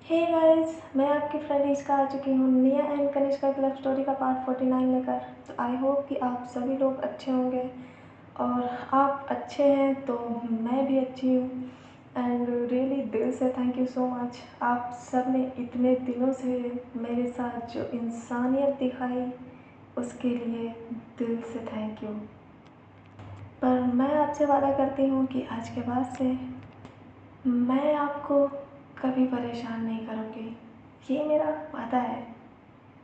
Hey guys, मैं आपकी friend इश्का आ चुकी हूँ निया एंड कनिष्का की लव स्टोरी का पार्ट 49 लेकर। तो आई होप कि आप सभी लोग अच्छे होंगे और आप अच्छे हैं तो मैं भी अच्छी हूँ। एंड रियली दिल से थैंक यू सो मच, आप सब ने इतने दिनों से मेरे साथ जो इंसानियत दिखाई उसके लिए दिल से थैंक यू। पर मैं आपसे वादा करती हूँ कि आज के बाद से मैं आपको कभी परेशान नहीं करूँगी। ये मेरा वादा है,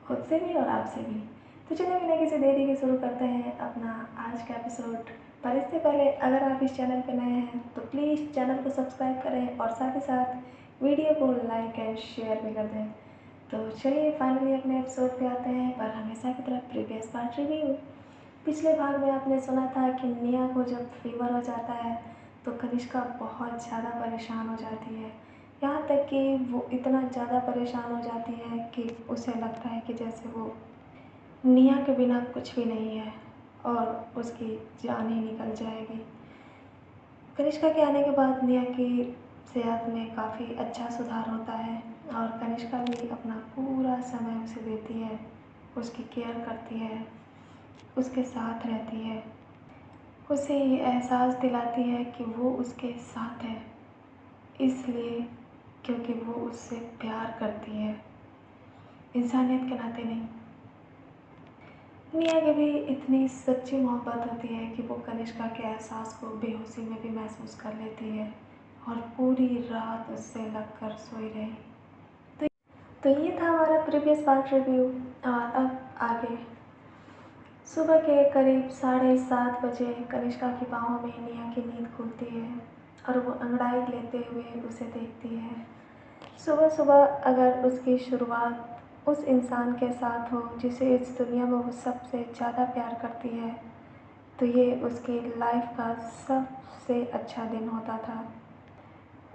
खुद से भी और आपसे भी। तो चलिए बिना किसी देरी के शुरू करते हैं अपना आज का एपिसोड। पर इससे पहले अगर आप इस चैनल पर नए हैं तो प्लीज़ चैनल को सब्सक्राइब करें और साथ ही साथ वीडियो को लाइक एंड शेयर भी कर दें। तो चलिए फाइनली अपने एपिसोड पे आते हैं। पर हमेशा की तरह प्रीवियस पार्ट रिव्यू। पिछले भाग में आपने सुना था कि निया को जब फीवर हो जाता है तो कनिष्का बहुत ज़्यादा परेशान हो जाती है। यहाँ तक कि वो इतना ज़्यादा परेशान हो जाती है कि उसे लगता है कि जैसे वो निया के बिना कुछ भी नहीं है और उसकी जान ही निकल जाएगी। कनिष्का के आने के बाद निया की सेहत में काफ़ी अच्छा सुधार होता है और कनिष्का भी अपना पूरा समय उसे देती है, उसकी केयर करती है, उसके साथ रहती है, उसे ये एहसास दिलाती है कि वो उसके साथ है, इसलिए क्योंकि वो उससे प्यार करती है, इंसानियत के नाते नहीं। निया की भी इतनी सच्ची मोहब्बत होती है कि वो कनिष्का के एहसास को बेहोशी में भी महसूस कर लेती है और पूरी रात उससे लगकर सोई रही। तो ये था हमारा प्रीवियस पार्ट रिव्यू। और अब आगे। सुबह के करीब 7:30 बजे कनिष्का की बाहों में निया की नींद खुलती है और वो अंगड़ाई लेते हुए उसे देखती है। सुबह सुबह अगर उसकी शुरुआत उस इंसान के साथ हो जिसे इस दुनिया में वो सबसे ज़्यादा प्यार करती है तो ये उसकी लाइफ का सबसे अच्छा दिन होता था।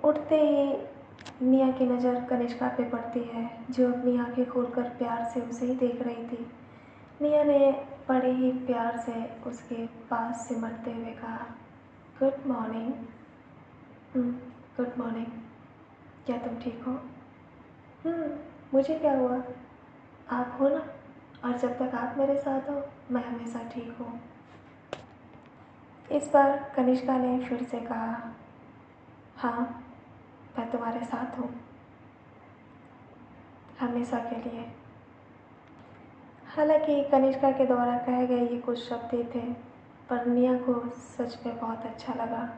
उठते ही निया की नज़र कनिष्का पे पड़ती है जो अपनी आंखें खोलकर प्यार से उसे ही देख रही थी। निया ने बड़े ही प्यार से उसके पास सिमटते हुए कहा, गुड मॉर्निंग। Good morning. क्या तुम ठीक हो? मुझे क्या हुआ, आप हो ना, और जब तक आप मेरे साथ हो मैं हमेशा ठीक हूँ। इस बार कनिष्का ने फिर से कहा, हाँ मैं तुम्हारे साथ हूँ, हमेशा के लिए। हालांकि कनिष्का के द्वारा कहे गए ये कुछ शब्द ही थे पर निया को सच में बहुत अच्छा लगा।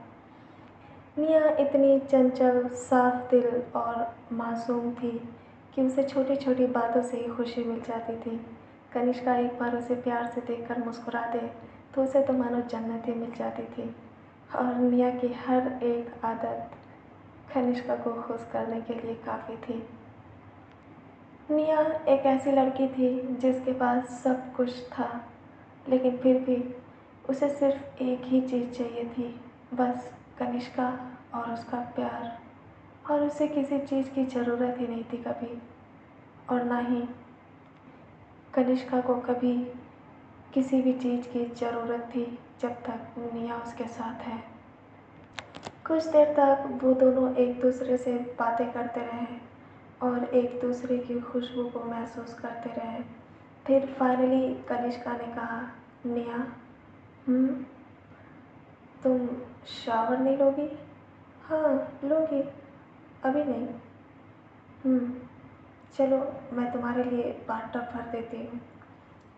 निया इतनी चंचल, साफ दिल और मासूम थी कि उसे छोटी छोटी बातों से ही खुशी मिल जाती थी। कनिष्का एक बार उसे प्यार से देखकर मुस्कुरा दे तो उसे तो मानो जन्नत ही मिल जाती थी। और निया की हर एक आदत कनिष्का को खुश करने के लिए काफ़ी थी। निया एक ऐसी लड़की थी जिसके पास सब कुछ था, लेकिन फिर भी उसे सिर्फ एक ही चीज़ चाहिए थी, बस कनिष्का और उसका प्यार। और उसे किसी चीज़ की ज़रूरत ही नहीं थी कभी, और ना ही कनिष्का को कभी किसी भी चीज़ की ज़रूरत थी जब तक निया उसके साथ है। कुछ देर तक वो दोनों एक दूसरे से बातें करते रहे और एक दूसरे की खुशबू को महसूस करते रहे। फिर फाइनली कनिष्का ने कहा, निया, तुम शावर नहीं लोगी? हाँ लूँगी, अभी नहीं। चलो मैं तुम्हारे लिए बाथटब भर देती हूँ,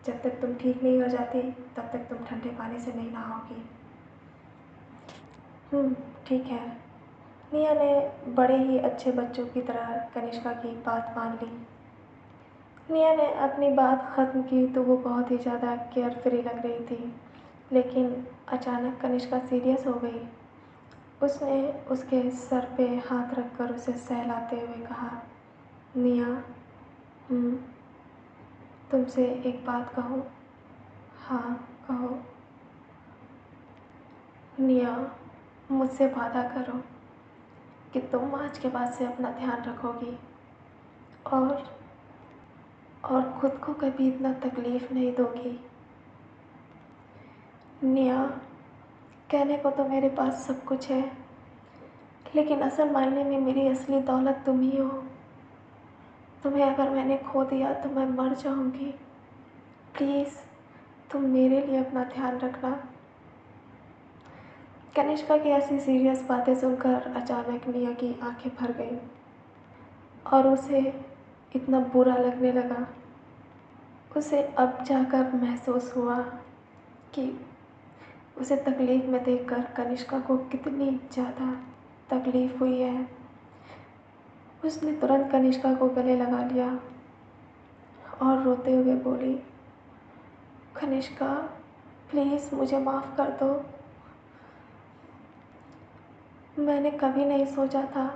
जब तक तुम ठीक नहीं हो जाती तब तक तुम ठंडे पानी से नहीं नहाओगी। ठीक है। निया ने बड़े ही अच्छे बच्चों की तरह कनिष्का की बात मान ली। निया ने अपनी बात ख़त्म की तो वो बहुत ही ज़्यादा केयर फ्री लग रही थी, लेकिन अचानक कनिष्का सीरियस हो गई। उसने उसके सर पे हाथ रखकर उसे सहलाते हुए कहा, निया, तुमसे एक बात कहूँ? हाँ कहो। निया, मुझसे वादा करो कि तुम आज के बाद से अपना ध्यान रखोगी और खुद को कभी इतना तकलीफ़ नहीं दोगी। निया, कहने को तो मेरे पास सब कुछ है, लेकिन असल मायने में मेरी असली दौलत तुम ही हो। तुम्हें अगर मैंने खो दिया तो मैं मर जाऊँगी। प्लीज़ तुम मेरे लिए अपना ध्यान रखना। कनिष्का की ऐसी सीरियस बातें सुनकर अचानक निया की आंखें भर गईं और उसे इतना बुरा लगने लगा। उसे अब जाकर महसूस हुआ कि उसे तकलीफ़ में देखकर कनिष्का को कितनी ज़्यादा तकलीफ़ हुई है। उसने तुरंत कनिष्का को गले लगा लिया और रोते हुए बोली, कनिष्का प्लीज़ मुझे माफ़ कर दो। मैंने कभी नहीं सोचा था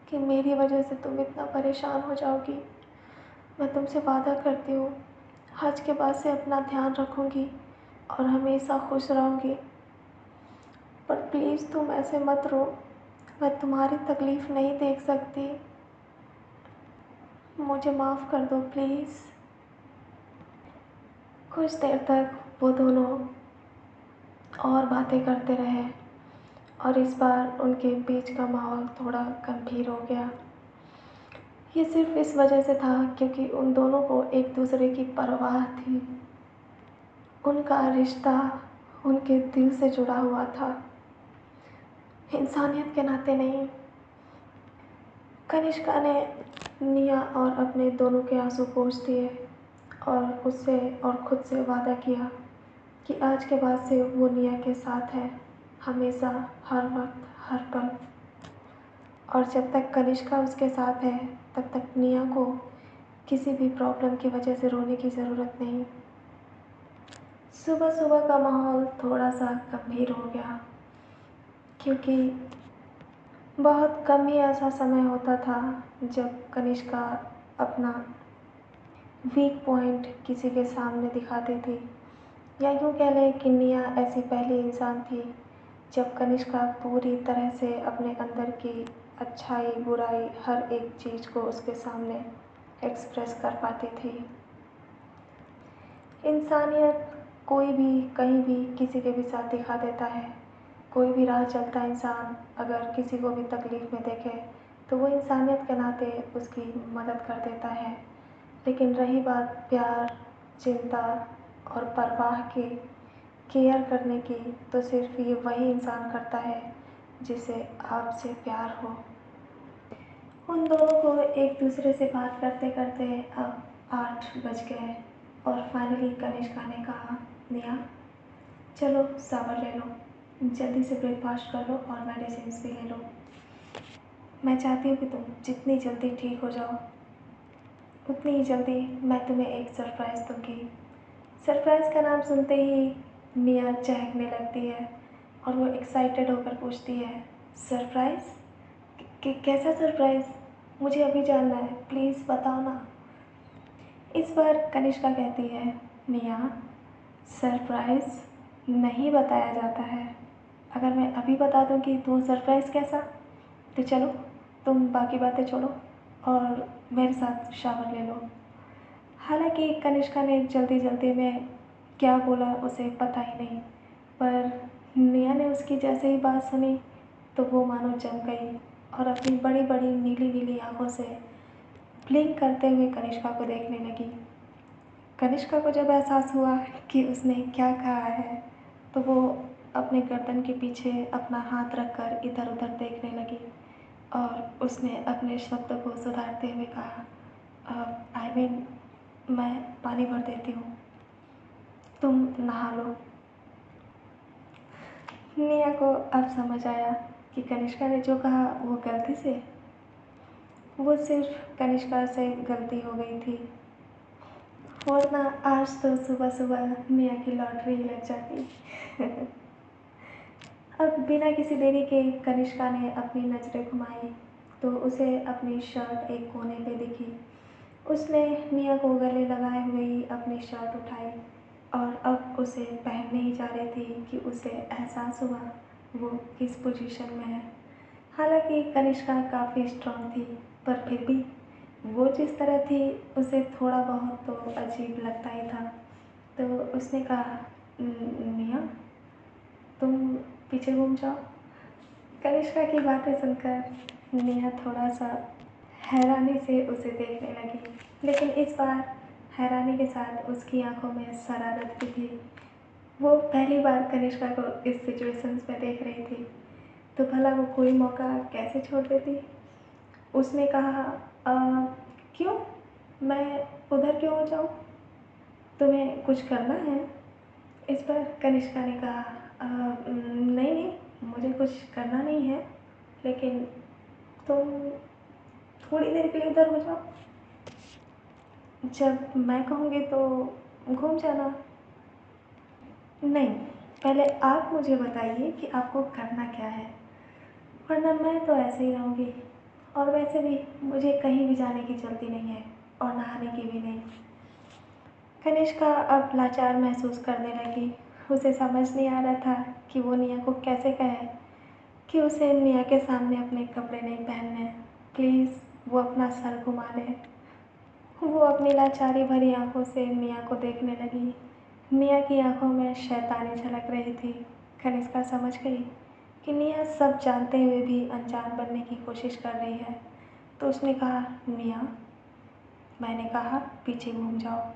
कि मेरी वजह से तुम इतना परेशान हो जाओगी। मैं तुमसे वादा करती हूँ आज के बाद से अपना ध्यान रखूँगी और हमेशा खुश रहूँगी। पर प्लीज़ तुम ऐसे मत रो, मैं तुम्हारी तकलीफ़ नहीं देख सकती। मुझे माफ़ कर दो प्लीज़। कुछ देर तक वो दोनों और बातें करते रहे और इस बार उनके बीच का माहौल थोड़ा गंभीर हो गया। ये सिर्फ़ इस वजह से था क्योंकि उन दोनों को एक दूसरे की परवाह थी। उनका रिश्ता उनके दिल से जुड़ा हुआ था, इंसानियत के नाते नहीं। कनिष्का ने निया और अपने दोनों के आंसू पोंछ दिए और उससे और खुद से वादा किया कि आज के बाद से वो निया के साथ है, हमेशा, हर वक्त, हर पल। और जब तक कनिष्का उसके साथ है तब तक निया को किसी भी प्रॉब्लम की वजह से रोने की ज़रूरत नहीं। सुबह सुबह का माहौल थोड़ा सा गंभीर हो गया क्योंकि बहुत कम ही ऐसा समय होता था जब कनिष्का अपना वीक पॉइंट किसी के सामने दिखाती थी, या यूँ कह लें कि निया ऐसी पहली इंसान थी जब कनिष्का पूरी तरह से अपने अंदर की अच्छाई बुराई हर एक चीज़ को उसके सामने एक्सप्रेस कर पाती थी। इंसानियत कोई भी कहीं भी किसी के भी साथ दिखा देता है। कोई भी राह चलता इंसान अगर किसी को भी तकलीफ़ में देखे तो वो इंसानियत के नाते उसकी मदद कर देता है। लेकिन रही बात प्यार, चिंता और परवाह की, केयर करने की, तो सिर्फ़ ये वही इंसान करता है जिसे आपसे प्यार हो। उन दोनों को एक दूसरे से बात करते करते अब 8 बज गए और फाइनली कनिष्का ने कहा, निया चलो शावर ले लो, जल्दी से ब्रेकफास्ट कर लो और मेडिसिन भी ले लो। मैं चाहती हूँ कि तुम जितनी जल्दी ठीक हो जाओ उतनी ही जल्दी मैं तुम्हें एक सरप्राइज़ दूँगी। सरप्राइज़ का नाम सुनते ही निया चहकने लगती है और वो एक्साइटेड होकर पूछती है, सरप्राइज़? कैसा सरप्राइज़? मुझे अभी जानना है, प्लीज़ बताओ ना। इस बार कनिष्का कहती है, निया सरप्राइज़ नहीं बताया जाता है। अगर मैं अभी बता दूँगी तो सरप्राइज़ कैसा? तो चलो तुम बाकी बातें छोड़ो और मेरे साथ शावर ले लो। हालांकि कनिष्का ने जल्दी जल्दी में क्या बोला उसे पता ही नहीं, पर निया ने उसकी जैसे ही बात सुनी तो वो मानो जम गई और अपनी बड़ी बड़ी नीली नीली आंखों से ब्लिंक करते हुए कनिष्का को देखने लगी। कनिष्का को जब एहसास हुआ कि उसने क्या कहा है तो वो अपने गर्दन के पीछे अपना हाथ रखकर इधर उधर देखने लगी और उसने अपने शब्द को सुधारते हुए कहा, आई मीन मैं पानी भर देती हूँ, तुम नहा लो। निया को अब समझ आया कि कनिष्का ने जो कहा वो गलती से, वो सिर्फ कनिष्का से गलती हो गई थी, वरना आज तो सुबह सुबह निया की लॉटरी लग जाती। अब बिना किसी देरी के कनिष्का ने अपनी नज़रें घुमाई तो उसे अपनी शर्ट एक कोने पे दिखी। उसने निया को गले लगाए हुए ही अपनी शर्ट उठाई और अब उसे पहनने ही जा रही थी कि उसे एहसास हुआ वो किस पोजीशन में है। हालांकि कनिष्का काफ़ी स्ट्रांग थी पर फिर भी वो जिस तरह थी उसे थोड़ा बहुत तो अजीब लगता ही था। तो उसने कहा, निया तुम पीछे घूम जाओ। कनिष्का की बातें सुनकर निया थोड़ा सा हैरानी से उसे देखने लगी, लेकिन इस बार हैरानी के साथ उसकी आंखों में शरारत भी थी। वो पहली बार कनिष्का को इस सिचुएशंस में देख रही थी, तो भला वो कोई मौका कैसे छोड़ देती। उसने कहा, "अ, क्यों? मैं उधर क्यों हो जाऊँ? तुम्हें कुछ करना है?" इस पर कनिष्का ने कहा, नहीं नहीं, मुझे कुछ करना नहीं है, लेकिन तुम थोड़ी देर के लिए उधर हो जाओ। जब मैं कहूँगी तो घूम जाना।" नहीं, पहले आप मुझे बताइए कि आपको करना क्या है, वरना मैं तो ऐसे ही रहूँगी। और वैसे भी मुझे कहीं भी जाने की जल्दी नहीं है, और नहाने की भी नहीं। कनिष्का अब लाचार महसूस करने लगी। उसे समझ नहीं आ रहा था कि वो निया को कैसे कहे कि उसे निया के सामने अपने कपड़े नहीं पहनने। प्लीज़ वो अपना सर घुमा ले। वो अपनी लाचारी भरी आंखों से निया को देखने लगी। निया की आंखों में शैतानी झलक रही थी। कनिष्का समझ गई कि निया सब जानते हुए भी अनजान बनने की कोशिश कर रही है, तो उसने कहा, निया, मैंने कहा पीछे घूम जाओ।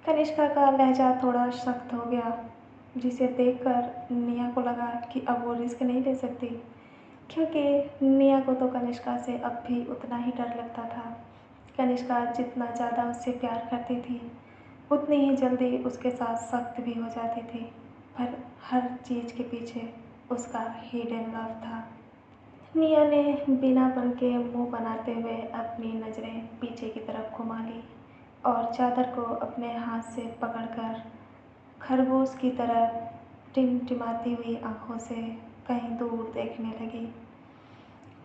कनिष्का का लहजा थोड़ा सख्त हो गया, जिसे देखकर निया को लगा कि अब वो रिस्क नहीं ले सकती, क्योंकि निया को तो कनिष्का से अब भी उतना ही डर लगता था। कनिष्का जितना ज़्यादा उससे प्यार करती थी, उतनी ही जल्दी उसके साथ सख्त भी हो जाती थी, पर हर चीज़ के पीछे उसका हिडन लव था। निया ने बिना बन के मुँह बनाते हुए अपनी नज़रें पीछे की तरफ घुमा ली और चादर को अपने हाथ से पकड़कर खरगोश की तरह टिमटिमाती हुई आंखों से कहीं दूर देखने लगी।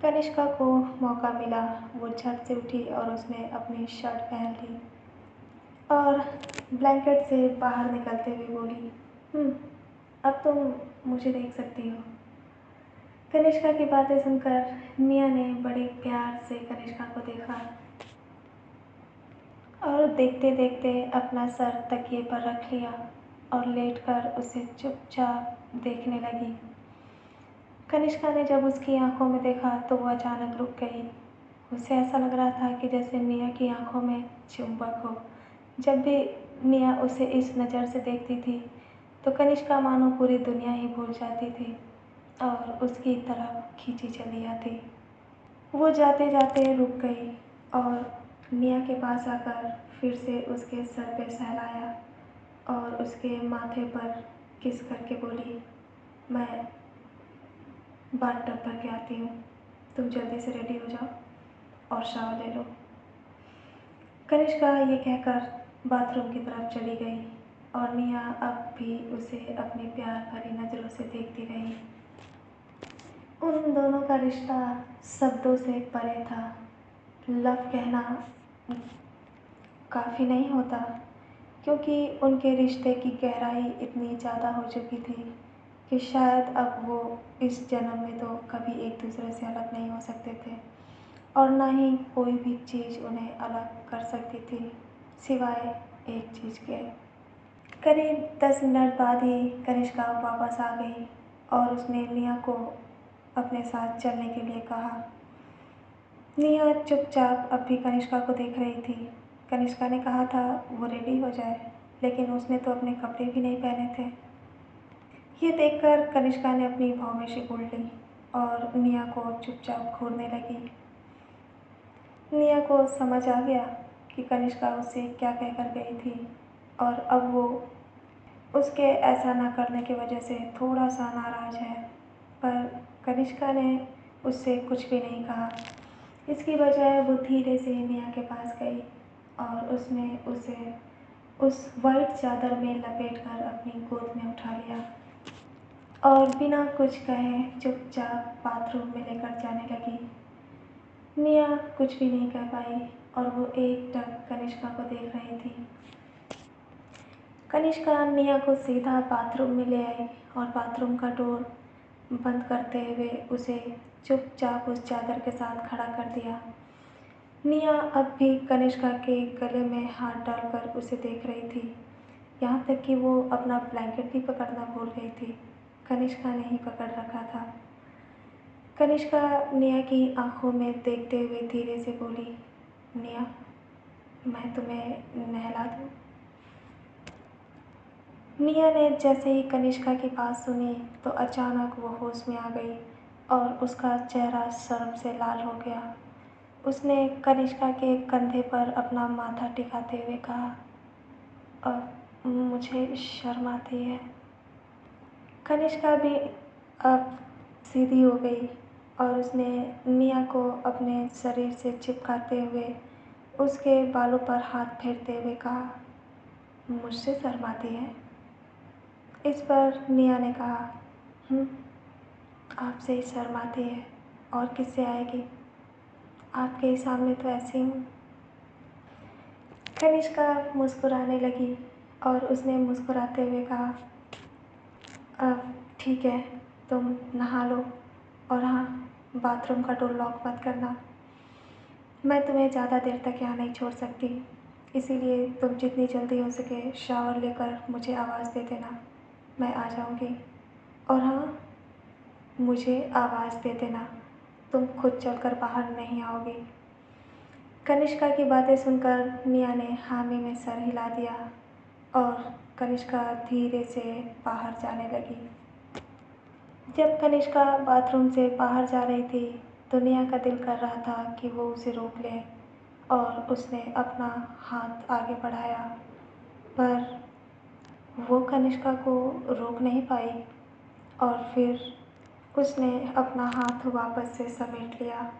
कनिष्का को मौका मिला, वो झट से उठी और उसने अपनी शर्ट पहन ली और ब्लैंकेट से बाहर निकलते हुए बोली, अब तुम मुझे देख सकती हो।" कनिष्का की बातें सुनकर निया ने बड़े प्यार से कनिष्का को देखा और देखते देखते अपना सर तकिए पर रख लिया और लेटकर उसे चुपचाप देखने लगी। कनिष्का ने जब उसकी आंखों में देखा तो वो अचानक रुक गई। उसे ऐसा लग रहा था कि जैसे निया की आंखों में चुंबक हो। जब भी निया उसे इस नज़र से देखती थी तो कनिष्का मानो पूरी दुनिया ही भूल जाती थी और उसकी तरफ खींची चली आती। वो जाते जाते रुक गई और निया के पास आकर फिर से उसके सर पे सहलाया और उसके माथे पर किस करके बोली, "मैं बाथटब भर के आती हूँ, तुम जल्दी से रेडी हो जाओ और शावर ले लो।" कनिष्का ये कहकर बाथरूम की तरफ चली गई और निया अब भी उसे अपनी प्यार भरी नज़रों से देखती रही। उन दोनों का रिश्ता शब्दों से परे था। लव कहना काफ़ी नहीं होता, क्योंकि उनके रिश्ते की गहराई इतनी ज़्यादा हो चुकी थी कि शायद अब वो इस जन्म में तो कभी एक दूसरे से अलग नहीं हो सकते थे और ना ही कोई भी चीज़ उन्हें अलग कर सकती थी, सिवाय एक चीज़ के। करीब 10 मिनट बाद ही कनिष्का वापस आ गई और उसने निया को अपने साथ चलने के लिए कहा। निया चुपचाप अब भी कनिष्का को देख रही थी। कनिष्का ने कहा था वो रेडी हो जाए, लेकिन उसने तो अपने कपड़े भी नहीं पहने थे। ये देखकर कनिष्का ने अपनी भौवें खोल ली और निया को चुपचाप घूरने लगी। निया को समझ आ गया कि कनिष्का उससे क्या कहकर गई थी और अब वो उसके ऐसा ना करने की वजह से थोड़ा सा नाराज़ है, पर कनिष्का ने उससे कुछ भी नहीं कहा। इसकी बजाय वो धीरे से निया के पास गई और उसने उसे उस वाइट चादर में लपेटकर अपनी गोद में उठा लिया और बिना कुछ कहे चुपचाप बाथरूम में लेकर जाने लगी। निया कुछ भी नहीं कह पाई और वो एकटक कनिष्का को देख रही थी। कनिष्का निया को सीधा बाथरूम में ले आई और बाथरूम का डोर बंद करते हुए उसे चुपचाप उस चादर के साथ खड़ा कर दिया। निया अब भी कनिष्का के गले में हाथ डालकर उसे देख रही थी, यहाँ तक कि वो अपना ब्लैंकेट भी पकड़ना भूल गई थी। कनिष्का ने ही पकड़ रखा था। कनिष्का निया की आंखों में देखते हुए धीरे से बोली, निया, मैं तुम्हें नहला दूँ? निया ने जैसे ही कनिष्का की बात सुनी तो अचानक वो होश में आ गई और उसका चेहरा शर्म से लाल हो गया। उसने कनिष्का के कंधे पर अपना माथा टिकाते हुए कहा, मुझे शर्म आती है। कनिष्का भी अब सीधी हो गई और उसने निया को अपने शरीर से चिपकाते हुए उसके बालों पर हाथ फेरते हुए कहा, मुझसे शर्म आती है? इस पर निया ने कहा, "हम्म, आपसे ही शर्म आती है और किससे आएगी? आपके ही सामने तो ऐसी हूँ।" कनिष्का मुस्कुराने लगी और उसने मुस्कुराते हुए कहा, अब ठीक है, तुम नहा लो और हाँ, बाथरूम का डोर लॉक मत करना। मैं तुम्हें ज़्यादा देर तक यहाँ नहीं छोड़ सकती, इसीलिए तुम जितनी जल्दी हो सके शावर लेकर मुझे आवाज़ दे देना, मैं आ जाऊँगी। और हाँ, मुझे आवाज़ दे देना, तुम खुद चलकर बाहर नहीं आओगी। कनिष्का की बातें सुनकर निया ने हामी में सर हिला दिया और कनिष्का धीरे से बाहर जाने लगी। जब कनिष्का बाथरूम से बाहर जा रही थी तो निया का दिल कर रहा था कि वो उसे रोक ले और उसने अपना हाथ आगे बढ़ाया, पर वो कनिष्का को रोक नहीं पाई और फिर उसने अपना हाथ वापस से समेट लिया।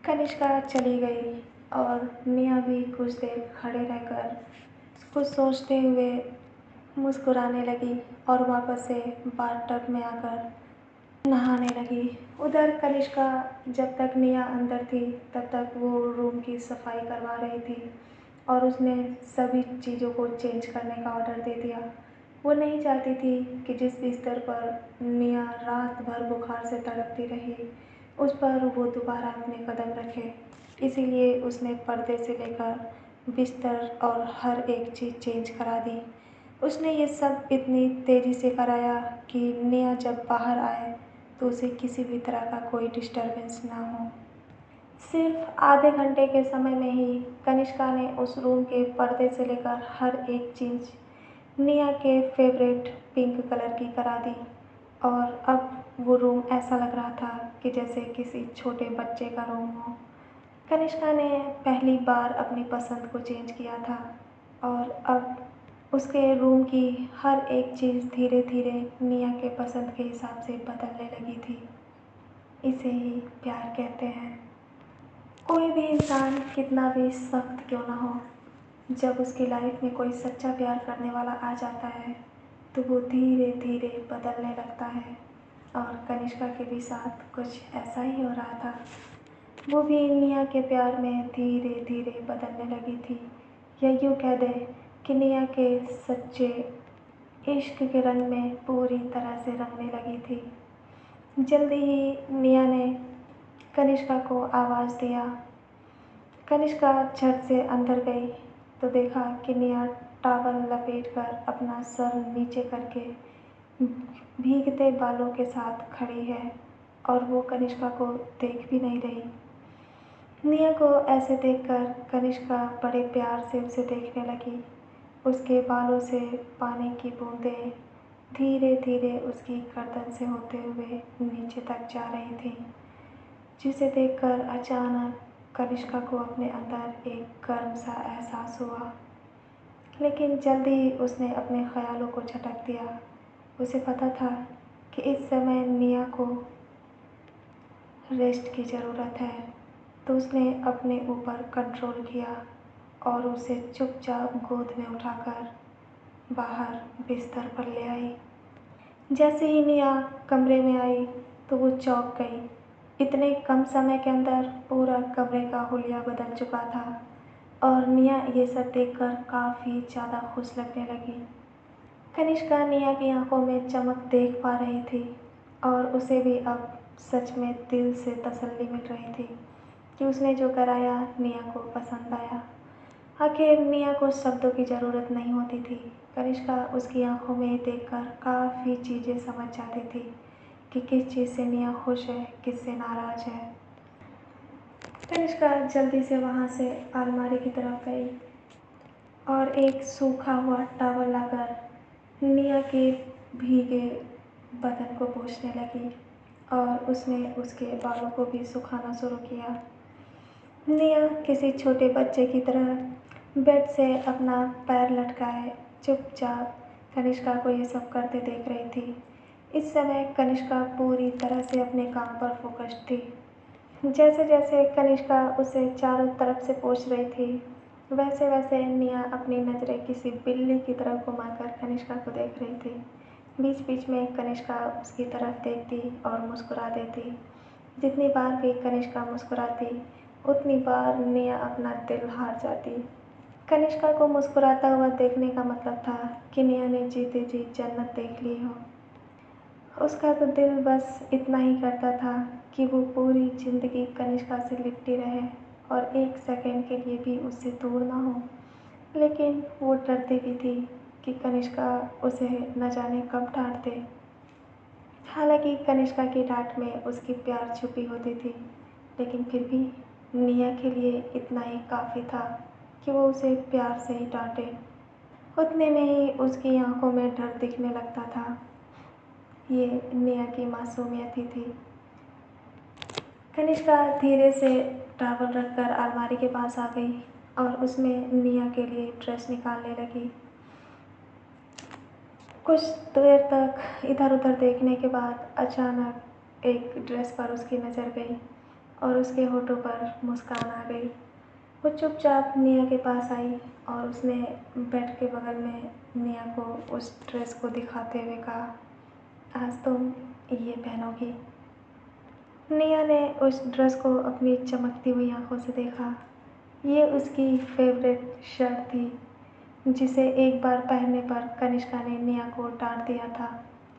कनिष्का चली गई और निया भी कुछ देर खड़े रहकर कुछ सोचते हुए मुस्कुराने लगी और वापस से बाथटब में आकर नहाने लगी। उधर कनिष्का जब तक निया अंदर थी तब तक वो रूम की सफाई करवा रही थी और उसने सभी चीज़ों को चेंज करने का ऑर्डर दे दिया। वो नहीं चाहती थी कि जिस बिस्तर पर निया रात भर बुखार से तड़पती रही उस पर वो दोबारा अपने कदम रखे। इसीलिए उसने पर्दे से लेकर बिस्तर और हर एक चीज़ चेंज करा दी। उसने ये सब इतनी तेज़ी से कराया कि निया जब बाहर आए तो उसे किसी भी तरह का कोई डिस्टरबेंस ना हो। सिर्फ आधे घंटे के समय में ही कनिष्का ने उस रूम के पर्दे से लेकर हर एक चीज़ निया के फेवरेट पिंक कलर की करा दी और अब वो रूम ऐसा लग रहा था कि जैसे किसी छोटे बच्चे का रूम हो। कनिष्का ने पहली बार अपनी पसंद को चेंज किया था और अब उसके रूम की हर एक चीज़ धीरे धीरे निया के पसंद के हिसाब से बदलने लगी थी। इसे ही प्यार कहते हैं। कोई भी इंसान कितना भी सख्त क्यों ना हो, जब उसकी लाइफ में कोई सच्चा प्यार करने वाला आ जाता है तो वो धीरे धीरे बदलने लगता है और कनिष्का के भी साथ कुछ ऐसा ही हो रहा था। वो भी निया के प्यार में धीरे धीरे बदलने लगी थी, या यूँ कह दें कि निया के सच्चे इश्क के रंग में पूरी तरह से रंगने लगी थी। जल्दी ही निया ने कनिष्का को आवाज़ दिया। कनिष्का झट से अंदर गई तो देखा कि निया टॉवल लपेटकर अपना सर नीचे करके भीगते बालों के साथ खड़ी है और वो कनिष्का को देख भी नहीं रही। निया को ऐसे देखकर कनिष्का बड़े प्यार से उसे देखने लगी। उसके बालों से पानी की बूंदें धीरे धीरे उसकी गर्दन से होते हुए नीचे तक जा रही थीं, जिसे देखकर अचानक कनिष्का को अपने अंदर एक गर्म सा एहसास हुआ। लेकिन जल्दी ही उसने अपने ख़यालों को झटक दिया। उसे पता था कि इस समय निया को रेस्ट की ज़रूरत है, तो उसने अपने ऊपर कंट्रोल किया और उसे चुपचाप गोद में उठाकर बाहर बिस्तर पर ले आई। जैसे ही निया कमरे में आई तो वो चौंक गई। इतने कम समय के अंदर पूरा कमरे का हुलिया बदल चुका था और निया ये सब देखकर काफ़ी ज़्यादा खुश लगने लगी। कनिष्का निया की आंखों में चमक देख पा रही थी और उसे भी अब सच में दिल से तसल्ली मिल रही थी कि उसने जो कराया निया को पसंद आया। आखिर निया को शब्दों की ज़रूरत नहीं होती थी। कनिष्का उसकी आंखों में देखकर काफ़ी चीज़ें समझ जाती थी कि किस चीज़ से निया खुश है, किससे नाराज़ है। कनिष्का जल्दी से वहाँ से अलमारी की तरफ गई और एक सूखा हुआ टॉवल लाकर निया के भीगे बदन को पोंछने लगी और उसने उसके बालों को भी सुखाना शुरू किया। निया किसी छोटे बच्चे की तरह बेड से अपना पैर लटकाए चुपचाप कनिष्का को ये सब करते देख रही थी। इस समय कनिष्का पूरी तरह से अपने काम पर फोकस्ड थी। जैसे जैसे कनिष्का उसे चारों तरफ से पोंछ रही थी, वैसे वैसे निया अपनी नज़रें किसी बिल्ली की तरह घुमाकर कनिष्का को देख रही थी। बीच बीच में कनिष्का उसकी तरफ देखती और मुस्कुरा देती। जितनी बार भी कनिष्का मुस्कुराती, उतनी बार निया अपना दिल हार जाती। कनिष्का को मुस्कुराता हुआ देखने का मतलब था कि निया ने जीते जी जन्नत देख ली हो। उसका तो दिल बस इतना ही करता था कि वो पूरी ज़िंदगी कनिष्का से लिपटी रहे और एक सेकंड के लिए भी उससे दूर ना हो। लेकिन वो डरती भी थी कि कनिष्का उसे न जाने कब डांट दे। हालांकि कनिष्का की डांट में उसकी प्यार छुपी होती थी, लेकिन फिर भी निया के लिए इतना ही काफ़ी था कि वो उसे प्यार से ही डांटे। उतने में ही उसकी आंखों में डर दिखने लगता था। ये निया की मासूमियत ही थी। कनिष्का धीरे से टॉवल रखकर अलमारी के पास आ गई और उसमें निया के लिए ड्रेस निकालने लगी। कुछ देर तक इधर उधर देखने के बाद अचानक एक ड्रेस पर उसकी नज़र गई और उसके होठों पर मुस्कान आ गई। वो चुपचाप निया के पास आई और उसने बेड के बगल में निया को उस ड्रेस को दिखाते हुए कहा, आज तुम ये पहनोगी। निया ने उस ड्रेस को अपनी चमकती हुई आंखों से देखा। ये उसकी फेवरेट शर्ट थी, जिसे एक बार पहनने पर कनिष्का ने निया को डांट दिया था।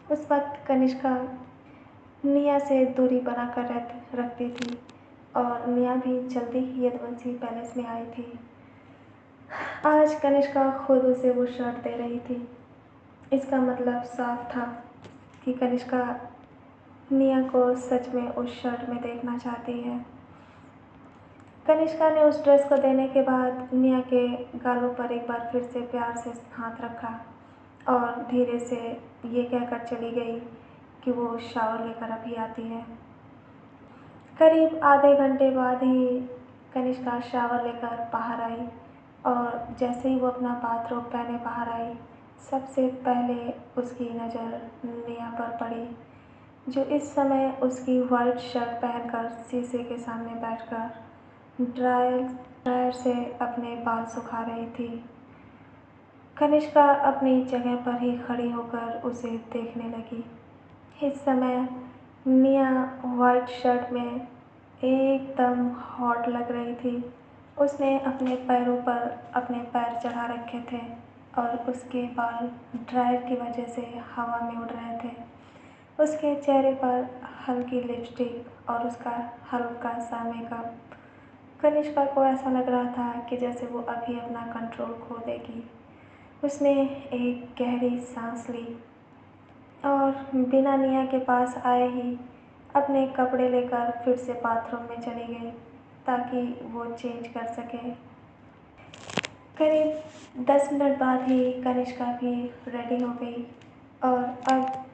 उस वक्त कनिष्का निया से दूरी बनाकर रखती थी और निया भी जल्दी ही यदुवंशी पैलेस में आई थी। आज कनिष्का खुद उसे वो शर्ट दे रही थी। इसका मतलब साफ था कि कनिष्का निया को सच में उस शर्ट में देखना चाहती है। कनिष्का ने उस ड्रेस को देने के बाद निया के गालों पर एक बार फिर से प्यार से हाथ रखा और धीरे से ये कहकर चली गई कि वो शावर लेकर अभी आती है। करीब आधे घंटे बाद ही कनिष्का शावर लेकर बाहर आई और जैसे ही वो अपना बाथरोब पहने बाहर आई, सबसे पहले उसकी नज़र निया पर पड़ी, जो इस समय उसकी वाइट शर्ट पहनकर शीशे के सामने बैठकर ड्रायर से अपने बाल सुखा रही थी। कनिष्का अपनी जगह पर ही खड़ी होकर उसे देखने लगी। इस समय निया वाइट शर्ट में एकदम हॉट लग रही थी। उसने अपने पैरों पर अपने पैर चढ़ा रखे थे और उसके बाल ड्रायर की वजह से हवा में उड़ रहे थे। उसके चेहरे पर हल्की लिपस्टिक और उसका हल्का सा मेकअप। कनिष्का को ऐसा लग रहा था कि जैसे वो अभी अपना कंट्रोल खो देगी। उसने एक गहरी सांस ली और बिना निया के पास आए ही अपने कपड़े लेकर फिर से बाथरूम में चली गई ताकि वो चेंज कर सके। करीब 10 मिनट बाद ही कनिष्का भी रेडी हो गई और अब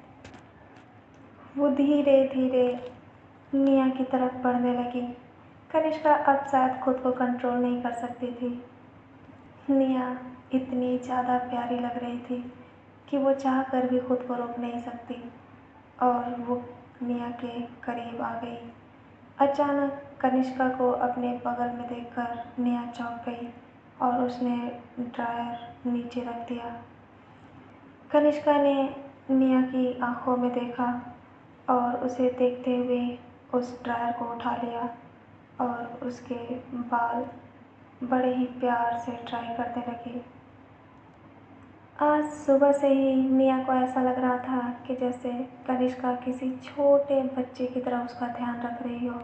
वो धीरे धीरे निया की तरफ बढ़ने लगी। कनिष्का अब शायद खुद को कंट्रोल नहीं कर सकती थी। निया इतनी ज़्यादा प्यारी लग रही थी कि वो चाह कर भी खुद को रोक नहीं सकती और वो निया के करीब आ गई। अचानक कनिष्का को अपने बगल में देखकर निया चौंक गई और उसने ड्रायर नीचे रख दिया। कनिष्का ने निया की आंखों में देखा और उसे देखते हुए उस ड्रायर को उठा लिया और उसके बाल बड़े ही प्यार से ड्राई करने लगी। आज सुबह से ही निया को ऐसा लग रहा था कि जैसे कनिष्का किसी छोटे बच्चे की तरह उसका ध्यान रख रही हो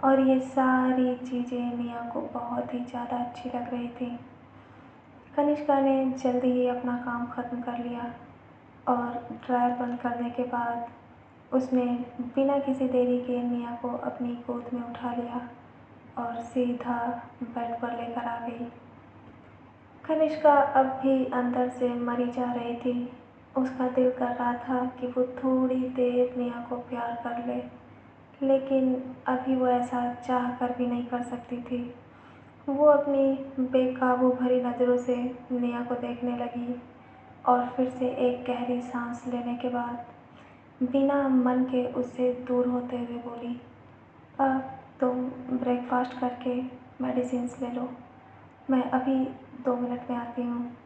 और ये सारी चीज़ें निया को बहुत ही ज़्यादा अच्छी लग रही थी। कनिष्का ने जल्दी ही अपना काम ख़त्म कर लिया और ड्रायर बंद करने के बाद उसने बिना किसी देरी के निया को अपनी गोद में उठा लिया और सीधा बेड पर लेकर आ गई। कनिष्का अब भी अंदर से मरी जा रही थी। उसका दिल कर रहा था कि वो थोड़ी देर निया को प्यार कर ले, लेकिन अभी वो ऐसा चाह कर भी नहीं कर सकती थी। वो अपनी बेकाबू भरी नज़रों से निया को देखने लगी और फिर से एक गहरी सांस लेने के बाद बिना मन के उससे दूर होते हुए बोली, अब तुम ब्रेकफास्ट करके मेडिसिन्स ले लो, मैं अभी 2 मिनट में आती हूँ।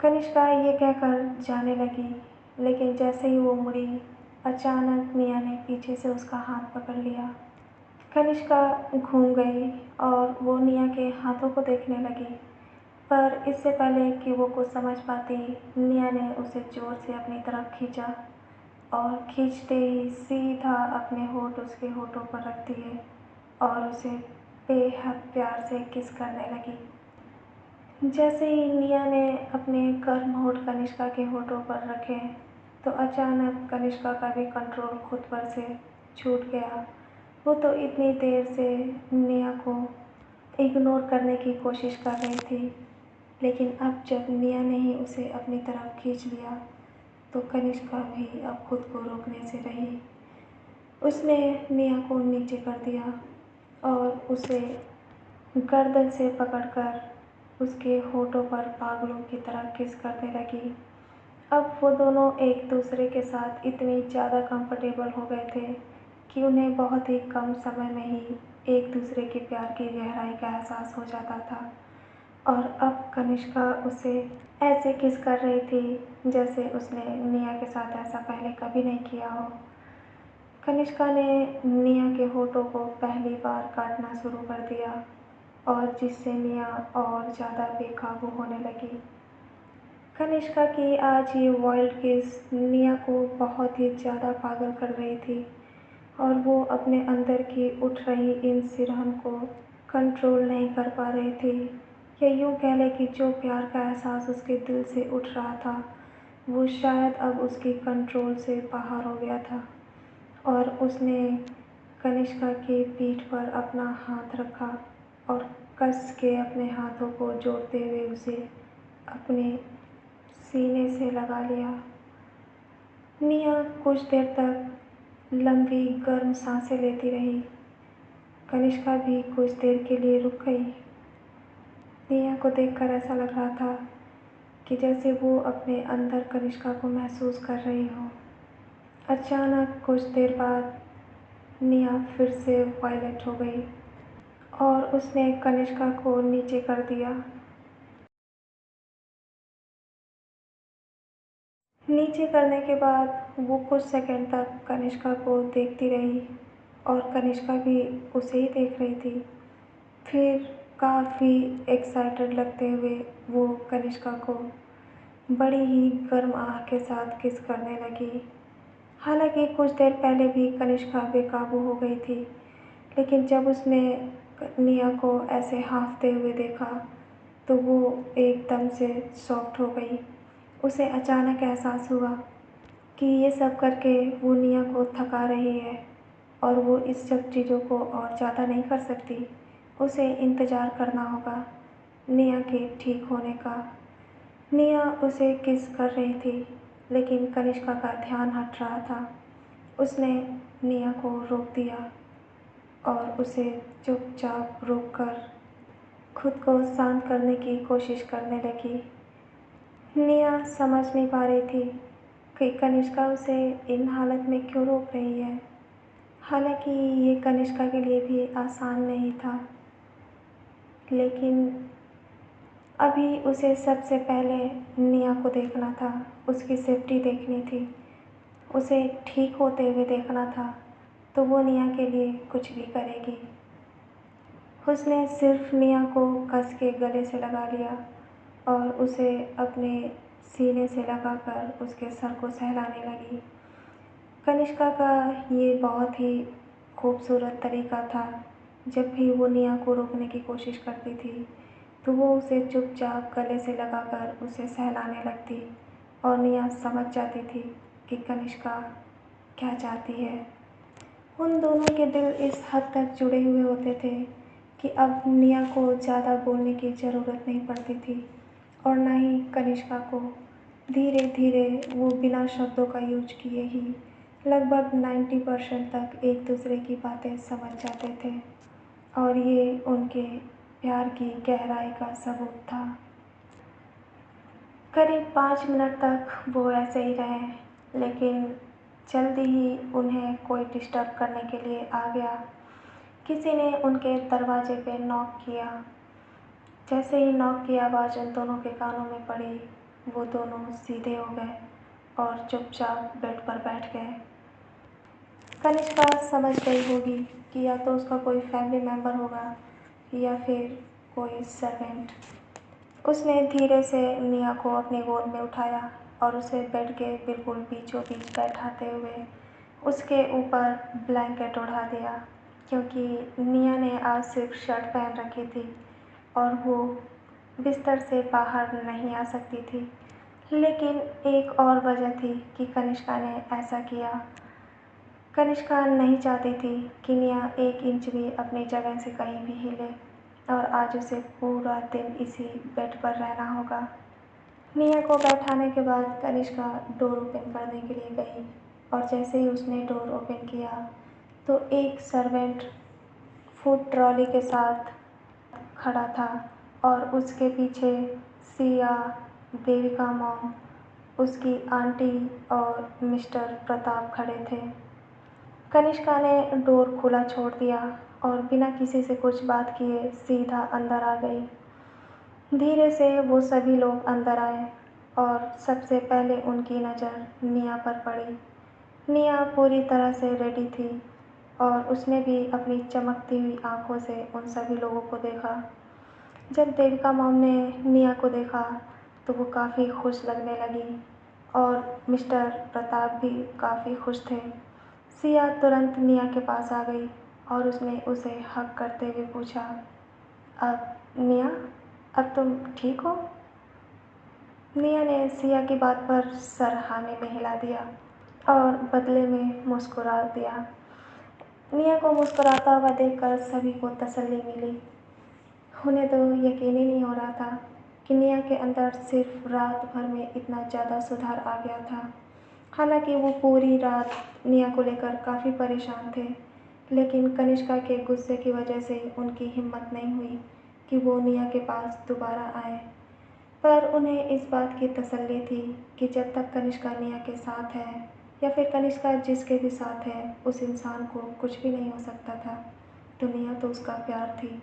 कनिष्का ये कहकर जाने लगी, लेकिन जैसे ही वो मुड़ी, अचानक निया ने पीछे से उसका हाथ पकड़ लिया। कनिष्का घूम गई और वो निया के हाथों को देखने लगी, पर इससे पहले कि वो कुछ समझ पाती, निया ने उसे ज़ोर से अपनी तरफ खींचा और खींचते ही सीधा अपने होंठ उसके होठों पर रख दिए और उसे बेहद प्यार से किस करने लगी। जैसे ही निया ने अपने गर्म होंठ कनिष्का के होठों पर रखे, तो अचानक कनिष्का का भी कंट्रोल खुद पर से छूट गया। वो तो इतनी देर से निया को इग्नोर करने की कोशिश कर रही थी, लेकिन अब जब निया ने ही उसे अपनी तरफ खींच लिया, तो कनिष्का भी अब खुद को रोकने से रही। उसने निया को नीचे कर दिया और उसे गर्दन से पकड़कर उसके होठों पर पागलों की तरह किस करने लगी। अब वो दोनों एक दूसरे के साथ इतनी ज़्यादा कंफर्टेबल हो गए थे कि उन्हें बहुत ही कम समय में ही एक दूसरे के प्यार की गहराई का एहसास हो जाता था। और अब कनिष्का उसे ऐसे किस कर रही थी जैसे उसने निया के साथ ऐसा पहले कभी नहीं किया हो। कनिष्का ने निया के होठों को पहली बार काटना शुरू कर दिया और जिससे निया और ज़्यादा बेकाबू होने लगी। कनिष्का की आज ये वाइल्ड किस निया को बहुत ही ज़्यादा पागल कर रही थी और वो अपने अंदर की उठ रही इन सिरहन को कंट्रोल नहीं कर पा रही थी। या यूँ कह लें कि जो प्यार का एहसास उसके दिल से उठ रहा था, वो शायद अब उसकी कंट्रोल से बाहर हो गया था और उसने कनिष्का की पीठ पर अपना हाथ रखा और कस के अपने हाथों को जोड़ते हुए उसे अपने सीने से लगा लिया। निया कुछ देर तक लंबी गर्म सांसें लेती रही। कनिष्का भी कुछ देर के लिए रुक गई। निया को देखकर ऐसा लग रहा था कि जैसे वो अपने अंदर कनिष्का को महसूस कर रही हो। अचानक कुछ देर बाद निया फिर से वायलेंट हो गई और उसने कनिष्का को नीचे कर दिया। नीचे करने के बाद वो कुछ सेकंड तक कनिष्का को देखती रही और कनिष्का भी उसे ही देख रही थी। फिर काफ़ी एक्साइटेड लगते हुए वो कनिष्का को बड़ी ही गर्म आह के साथ किस करने लगी। हालांकि कुछ देर पहले भी कनिष्का बेकाबू हो गई थी, लेकिन जब उसने निया को ऐसे हाँफते हुए देखा तो वो एकदम से सॉफ्ट हो गई। उसे अचानक एहसास हुआ कि ये सब करके वो निया को थका रही है और वो इस सब चीज़ों को और ज़्यादा नहीं कर सकती। उसे इंतज़ार करना होगा निया के ठीक होने का। निया उसे किस कर रही थी, लेकिन कनिष्का का ध्यान हट रहा था। उसने निया को रोक दिया और उसे चुपचाप रोककर खुद को शांत करने की कोशिश करने लगी। निया समझ नहीं पा रही थी कि कनिष्का उसे इन हालत में क्यों रोक रही है। हालांकि ये कनिष्का के लिए भी आसान नहीं था, लेकिन अभी उसे सबसे पहले निया को देखना था, उसकी सेफ्टी देखनी थी, उसे ठीक होते हुए देखना था, तो वो निया के लिए कुछ भी करेगी। उसने सिर्फ निया को कस के गले से लगा लिया और उसे अपने सीने से लगाकर उसके सर को सहलाने लगी। कनिष्का का ये बहुत ही खूबसूरत तरीका था। जब भी वो निया को रोकने की कोशिश करती थी, तो वो उसे चुपचाप गले से लगाकर उसे सहलाने लगती और निया समझ जाती थी कि कनिष्का क्या चाहती है। उन दोनों के दिल इस हद तक जुड़े हुए होते थे कि अब निया को ज़्यादा बोलने की ज़रूरत नहीं पड़ती थी और ना ही कनिष्का को। धीरे धीरे वो बिना शब्दों का यूज किए ही लगभग 90% तक एक दूसरे की बातें समझ जाते थे और ये उनके प्यार की गहराई का सबूत था। करीब 5 मिनट तक वो ऐसे ही रहे, लेकिन जल्दी ही उन्हें कोई डिस्टर्ब करने के लिए आ गया। किसी ने उनके दरवाजे पे नॉक किया। जैसे ही नॉक की आवाज़ उन दोनों के कानों में पड़ी, वो दोनों सीधे हो गए और चुपचाप बेड पर बैठ गए। कनिष्का समझ गई होगी कि या तो उसका कोई फैमिली मेम्बर होगा या फिर कोई सर्वेंट। उसने धीरे से निया को अपनी गोद में उठाया और उसे बेड के बिल्कुल बीचों बीच बैठाते हुए उसके ऊपर ब्लैंकेट ओढ़ा दिया, क्योंकि निया ने आज सिर्फ शर्ट पहन रखी थी और वो बिस्तर से बाहर नहीं आ सकती थी। लेकिन एक और वजह थी कि कनिष्का ने ऐसा किया। कनिष्का नहीं चाहती थी कि निया 1 इंच भी अपनी जगह से कहीं भी हिले और आज उसे पूरा दिन इसी बेड पर रहना होगा। निया को बैठाने के बाद कनिष्का डोर ओपन करने के लिए गई और जैसे ही उसने डोर ओपन किया तो एक सर्वेंट फूड ट्रॉली के साथ खड़ा था और उसके पीछे सिया, देविका मॉम, उसकी आंटी और मिस्टर प्रताप खड़े थे। कनिष्का ने डोर खुला छोड़ दिया और बिना किसी से कुछ बात किए सीधा अंदर आ गई। धीरे से वो सभी लोग अंदर आए और सबसे पहले उनकी नज़र निया पर पड़ी। निया पूरी तरह से रेडी थी और उसने भी अपनी चमकती हुई आंखों से उन सभी लोगों को देखा। जब देविका मॉम ने निया को देखा तो वो काफ़ी खुश लगने लगी और मिस्टर प्रताप भी काफ़ी खुश थे। सिया तुरंत निया के पास आ गई और उसने उसे हग करते हुए पूछा, अब निया, अब तुम ठीक हो? निया ने सिया की बात पर सर हाँ में हिला दिया और बदले में मुस्कुरा दिया। निया को मुस्कुराता हुआ देखकर सभी को तसल्ली मिली। उन्हें तो यकीन ही नहीं हो रहा था कि निया के अंदर सिर्फ रात भर में इतना ज़्यादा सुधार आ गया था। हालांकि वो पूरी रात निया को लेकर काफ़ी परेशान थे, लेकिन कनिष्का के गुस्से की वजह से उनकी हिम्मत नहीं हुई कि वो निया के पास दोबारा आए। पर उन्हें इस बात की तसल्ली थी कि जब तक कनिष्का निया के साथ है या फिर कनिष्का जिसके भी साथ है, उस इंसान को कुछ भी नहीं हो सकता था। तो निया तो उसका प्यार थी।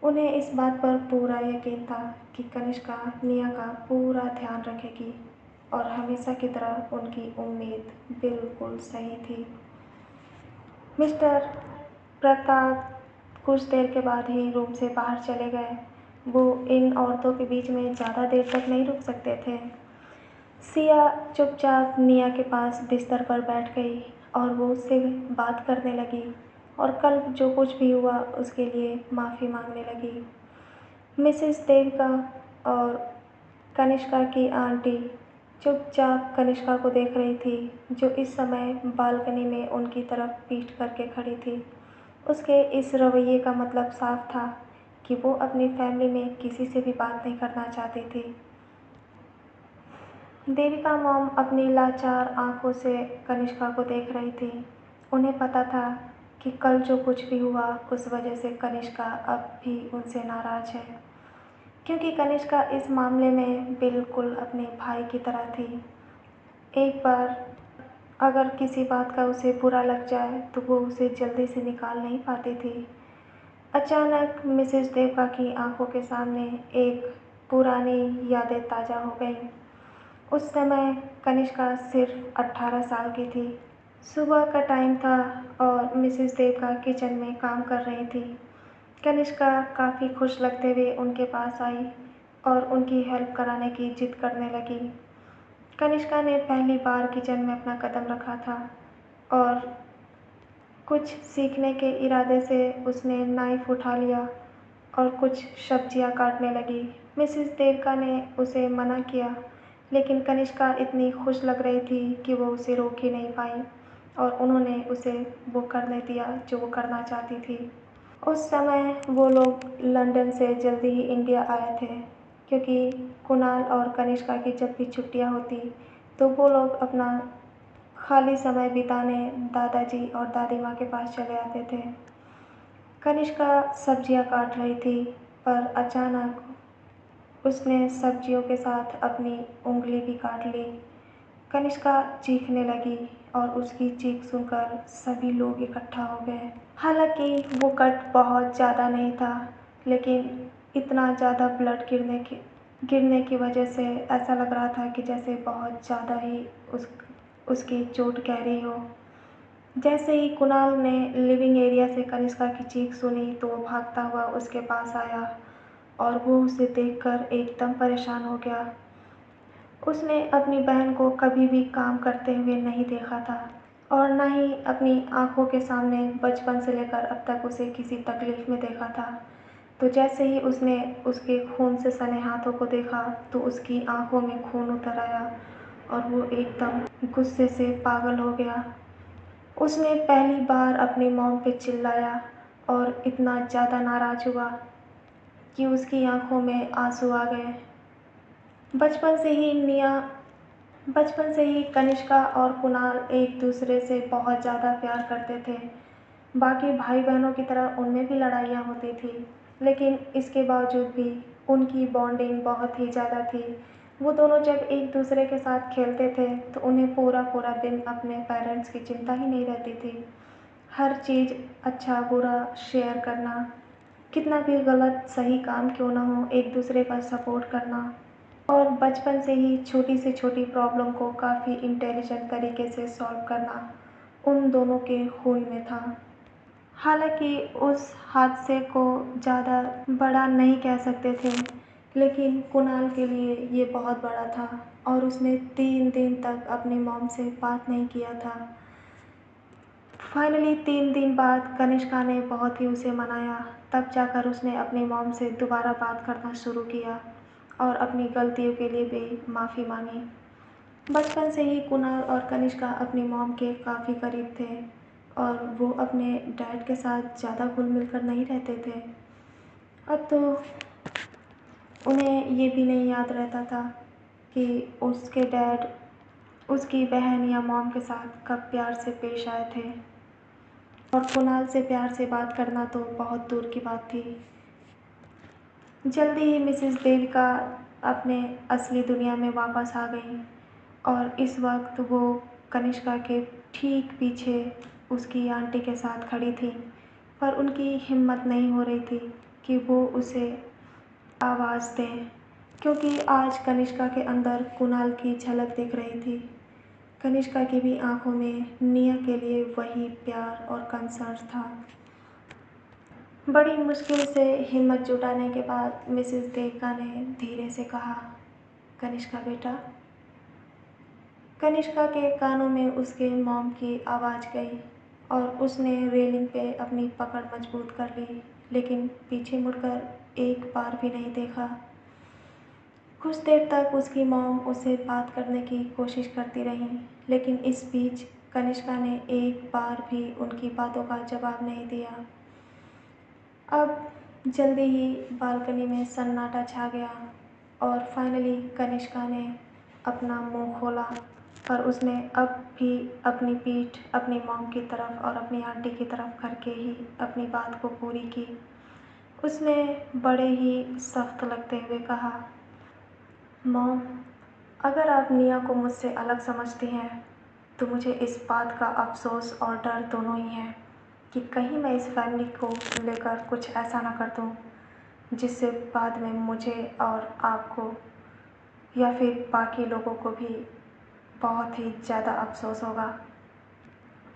उन्हें इस बात पर पूरा यकीन था कि कनिष्का निया का पूरा ध्यान रखेगी और हमेशा की तरह उनकी उम्मीद बिल्कुल सही थी। मिस्टर प्रताप कुछ देर के बाद ही रूम से बाहर चले गए। वो इन औरतों के बीच में ज़्यादा देर तक नहीं रुक सकते थे। सिया चुपचाप निया के पास बिस्तर पर बैठ गई और वो उससे बात करने लगी और कल जो कुछ भी हुआ उसके लिए माफ़ी मांगने लगी। मिसेस देविका और कनिष्का की आंटी चुपचाप कनिष्का को देख रही थी, जो इस समय बालकनी में उनकी तरफ पीठ करके खड़ी थी। उसके इस रवैये का मतलब साफ था कि वो अपनी फैमिली में किसी से भी बात नहीं करना चाहती थी। देविका मॉम अपनी लाचार आंखों से कनिष्का को देख रही थी। उन्हें पता था कि कल जो कुछ भी हुआ उस वजह से कनिष्का अब भी उनसे नाराज़ है, क्योंकि कनिष्का इस मामले में बिल्कुल अपने भाई की तरह थी। एक बार अगर किसी बात का उसे बुरा लग जाए तो वो उसे जल्दी से निकाल नहीं पाती थी। अचानक मिसेस देविका की आंखों के सामने एक पुरानी यादें ताज़ा हो गईं। उस समय कनिष्का सिर्फ 18 साल की थी। सुबह का टाइम था और मिसेस देविका किचन में काम कर रही थी। कनिष्का काफ़ी खुश लगते हुए उनके पास आई और उनकी हेल्प कराने की जिद करने लगी। कनिष्का ने पहली बार किचन में अपना कदम रखा था और कुछ सीखने के इरादे से उसने नाइफ़ उठा लिया और कुछ सब्जियां काटने लगी। मिसेस देविका ने उसे मना किया, लेकिन कनिष्का इतनी खुश लग रही थी कि वो उसे रोक ही नहीं पाई और उन्होंने उसे वो करने दिया जो वो करना चाहती थी। उस समय वो लोग लंदन से जल्दी ही इंडिया आए थे, क्योंकि कुणाल और कनिष्का की जब भी छुट्टियां होती तो वो लोग अपना खाली समय बिताने दादाजी और दादी माँ के पास चले आते थे। कनिष्का सब्जियां काट रही थी, पर अचानक उसने सब्जियों के साथ अपनी उँगली भी काट ली। कनिष्का चीखने लगी और उसकी चीख सुनकर सभी लोग इकट्ठा हो गए। हालांकि वो कट बहुत ज़्यादा नहीं था, लेकिन इतना ज़्यादा ब्लड गिरने की वजह से ऐसा लग रहा था कि जैसे बहुत ज़्यादा ही उसकी चोट गहरी हो। जैसे ही कुणाल ने लिविंग एरिया से कनिष्का की चीख सुनी तो वो भागता हुआ उसके पास आया और वो उसे देखकर एकदम परेशान हो गया। उसने अपनी बहन को कभी भी काम करते हुए नहीं देखा था और ना ही अपनी आंखों के सामने बचपन से लेकर अब तक उसे किसी तकलीफ में देखा था। तो जैसे ही उसने उसके खून से सने हाथों को देखा तो उसकी आंखों में खून उतर आया और वो एकदम गुस्से से पागल हो गया। उसने पहली बार अपनी मॉम पे चिल्लाया और इतना ज़्यादा नाराज़ हुआ कि उसकी आंखों में आंसू आ गए। बचपन से ही निया बचपन से ही कनिष्का और कुणाल एक दूसरे से बहुत ज़्यादा प्यार करते थे। बाकी भाई बहनों की तरह उनमें भी लड़ाइयाँ होती थी, लेकिन इसके बावजूद भी उनकी बॉन्डिंग बहुत ही ज़्यादा थी। वो दोनों जब एक दूसरे के साथ खेलते थे तो उन्हें पूरा पूरा दिन अपने पेरेंट्स की चिंता ही नहीं रहती थी। हर चीज़ अच्छा बुरा शेयर करना, कितना भी गलत सही काम क्यों ना हो, एक दूसरे का सपोर्ट करना और बचपन से ही छोटी से छोटी प्रॉब्लम को काफ़ी इंटेलिजेंट तरीके से सॉल्व करना उन दोनों के खून में था। हालांकि उस हादसे को ज़्यादा बड़ा नहीं कह सकते थे, लेकिन कुणाल के लिए ये बहुत बड़ा था और उसने 3 दिन तक अपनी मॉम से बात नहीं किया था। फाइनली 3 दिन बाद कनिष्का ने बहुत ही उसे मनाया, तब जाकर उसने अपनी मॉम से दोबारा बात करना शुरू किया और अपनी गलतियों के लिए भी माफ़ी मांगी। बचपन से ही कुणाल और कनिष्का अपनी मॉम के काफ़ी करीब थे और वो अपने डैड के साथ ज़्यादा घुल मिल कर नहीं रहते थे। अब तो उन्हें ये भी नहीं याद रहता था कि उसके डैड उसकी बहन या मॉम के साथ कब प्यार से पेश आए थे। और कुणाल से प्यार से बात करना तो बहुत दूर की बात थी। जल्दी ही मिसेस देविका अपने असली दुनिया में वापस आ गई और इस वक्त वो कनिष्का के ठीक पीछे उसकी आंटी के साथ खड़ी थी, पर उनकी हिम्मत नहीं हो रही थी कि वो उसे आवाज़ दें, क्योंकि आज कनिष्का के अंदर कुणाल की झलक दिख रही थी। कनिष्का की भी आंखों में निया के लिए वही प्यार और कंसर्न था। बड़ी मुश्किल से हिम्मत जुटाने के बाद मिसेस देविका ने धीरे से कहा, कनिष्का बेटा। कनिष्का के कानों में उसके मॉम की आवाज़ गई और उसने रेलिंग पे अपनी पकड़ मजबूत कर ली, लेकिन पीछे मुड़कर एक बार भी नहीं देखा। कुछ देर तक उसकी मॉम उसे बात करने की कोशिश करती रही, लेकिन इस बीच कनिष्का ने एक बार भी उनकी बातों का जवाब नहीं दिया। अब जल्दी ही बालकनी में सन्नाटा छा गया और फाइनली कनिष्का ने अपना मुंह खोला, पर उसने अब भी अपनी पीठ अपनी मॉम की तरफ और अपनी आंटी की तरफ करके ही अपनी बात को पूरी की। उसने बड़े ही सख्त लगते हुए कहा, मॉम, अगर आप निया को मुझसे अलग समझती हैं तो मुझे इस बात का अफसोस और डर दोनों ही है कि कहीं मैं इस फैमिली को लेकर कुछ ऐसा ना कर दूं जिससे बाद में मुझे और आपको या फिर बाकी लोगों को भी बहुत ही ज़्यादा अफसोस होगा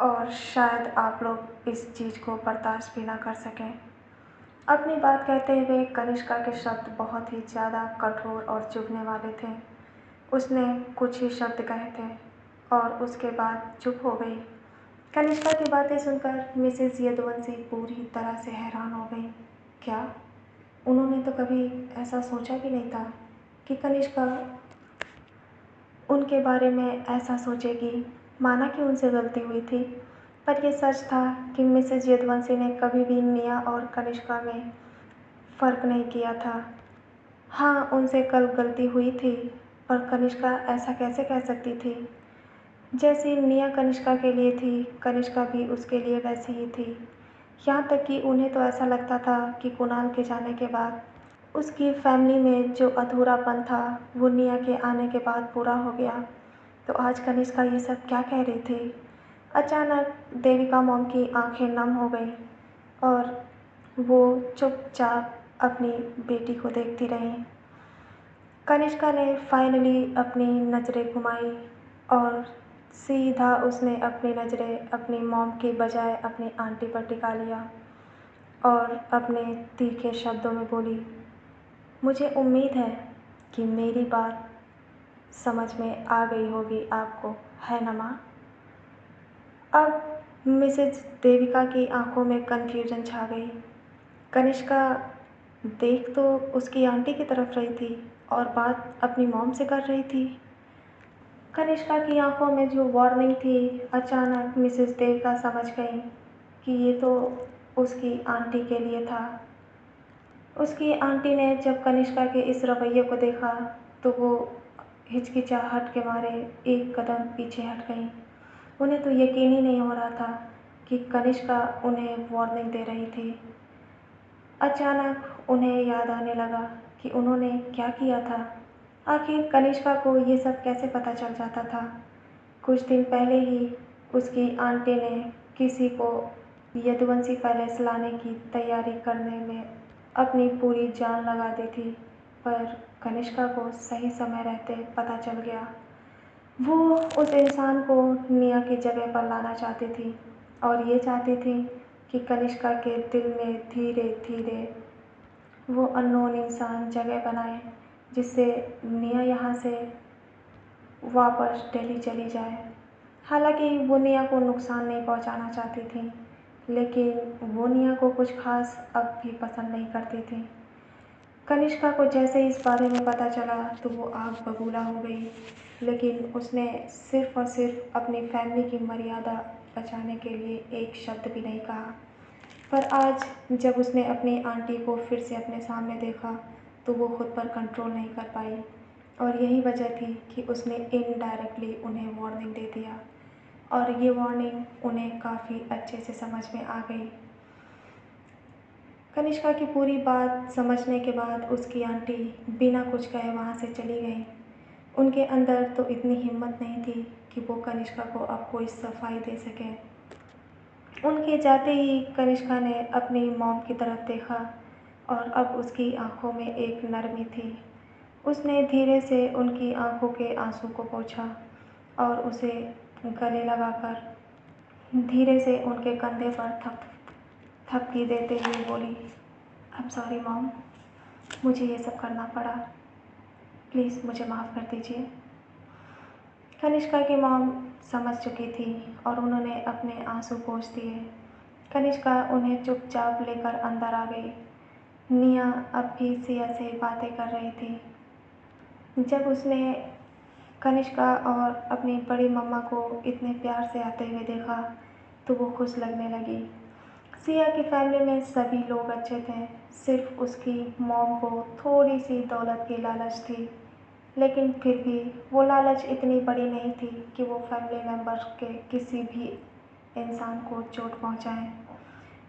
और शायद आप लोग इस चीज़ को बर्दाश्त भी ना कर सकें। अपनी बात कहते हुए कनिष्का के शब्द बहुत ही ज़्यादा कठोर और चुभने वाले थे। उसने कुछ ही शब्द कहे थे और उसके बाद चुप हो गई। कनिष्का की बातें सुनकर मिसेस यदुवंशी पूरी तरह से हैरान हो गई। क्या उन्होंने तो कभी ऐसा सोचा भी नहीं था कि कनिष्का उनके बारे में ऐसा सोचेगी। माना कि उनसे गलती हुई थी, पर ये सच था कि मिसेज़ यदुवंशी ने कभी भी निया और कनिष्का में फ़र्क नहीं किया था। हाँ, उनसे कल गलती हुई थी, पर कनिष्का ऐसा कैसे कह सकती थी? जैसी निया कनिष्का के लिए थी, कनिष्का भी उसके लिए वैसी ही थी। यहाँ तक कि उन्हें तो ऐसा लगता था कि कुणाल के जाने के बाद उसकी फैमिली में जो अधूरापन था, वो निया के आने के बाद पूरा हो गया। तो आज कनिष्का ये सब क्या कह रही थी? अचानक देविका मॉम की आंखें नम हो गईं और वो चुपचाप अपनी बेटी को देखती रहीं। कनिष्का ने फाइनली अपनी नज़रें घुमाई और सीधा उसने अपनी नज़रें अपनी मॉम के बजाय अपनी आंटी पर टिका लिया और अपने तीखे शब्दों में बोली, मुझे उम्मीद है कि मेरी बात समझ में आ गई होगी आपको, है ना माँ? अब मिसेज देविका की आंखों में कन्फ्यूजन छा गई। कनिष्का देख तो उसकी आंटी की तरफ रही थी और बात अपनी मॉम से कर रही थी। कनिष्का की आंखों में जो वार्निंग थी, अचानक मिसेज देविका समझ गई कि ये तो उसकी आंटी के लिए था। उसकी आंटी ने जब कनिष्का के इस रवैये को देखा तो वो हिचकिचाहट के मारे एक कदम पीछे हट गईं। उन्हें तो यकीन ही नहीं हो रहा था कि कनिष्का उन्हें वार्निंग दे रही थी। अचानक उन्हें याद आने लगा कि उन्होंने क्या किया था। आखिर कनिष्का को ये सब कैसे पता चल जाता था? कुछ दिन पहले ही उसकी आंटी ने किसी को यदुवंशी पैलेस लाने की तैयारी करने में अपनी पूरी जान लगा दी थी, पर कनिष्का को सही समय रहते पता चल गया। वो उस इंसान को निया की जगह पर लाना चाहती थी और ये चाहती थी कि कनिष्का के दिल में धीरे धीरे वो अननोन इंसान जगह बनाए, जिससे निया यहाँ से वापस दिल्ली चली जाए। हालांकि वो निया को नुकसान नहीं पहुंचाना चाहती थी, लेकिन वो निया को कुछ खास अब भी पसंद नहीं करती थी। कनिष्का को जैसे इस बारे में पता चला तो वो आग बबूला हो गई, लेकिन उसने सिर्फ और सिर्फ अपनी फैमिली की मर्यादा बचाने के लिए एक शब्द भी नहीं कहा। पर आज जब उसने अपनी आंटी को फिर से अपने सामने देखा तो वो खुद पर कंट्रोल नहीं कर पाई और यही वजह थी कि उसने इनडायरेक्टली उन्हें वार्निंग दे दिया और ये वार्निंग उन्हें काफ़ी अच्छे से समझ में आ गई। कनिष्का की पूरी बात समझने के बाद उसकी आंटी बिना कुछ कहे वहाँ से चली गई। उनके अंदर तो इतनी हिम्मत नहीं थी कि वो कनिष्का को अब कोई सफाई दे सके। उनके जाते ही कनिष्का ने अपनी मॉम की तरफ देखा और अब उसकी आंखों में एक नरमी थी। उसने धीरे से उनकी आंखों के आंसू को पोंछा और उसे गले लगाकर धीरे से उनके कंधे पर थपकी देते हुए बोली, आई एम सॉरी मॉम, मुझे ये सब करना पड़ा, प्लीज़ मुझे माफ़ कर दीजिए। कनिष्का की मॉम समझ चुकी थी और उन्होंने अपने आंसू पोंछ दिए। कनिष्का उन्हें चुपचाप लेकर अंदर आ गई। निया अब भी सिया से बातें कर रही थी। जब उसने कनिष्का और अपनी बड़ी मम्मा को इतने प्यार से आते हुए देखा तो वो खुश लगने लगी। सिया की फैमिली में सभी लोग अच्छे थे, सिर्फ उसकी मॉम को थोड़ी सी दौलत की लालच थी, लेकिन फिर भी वो लालच इतनी बड़ी नहीं थी कि वो फैमिली मेम्बर के किसी भी इंसान को चोट पहुंचाएं।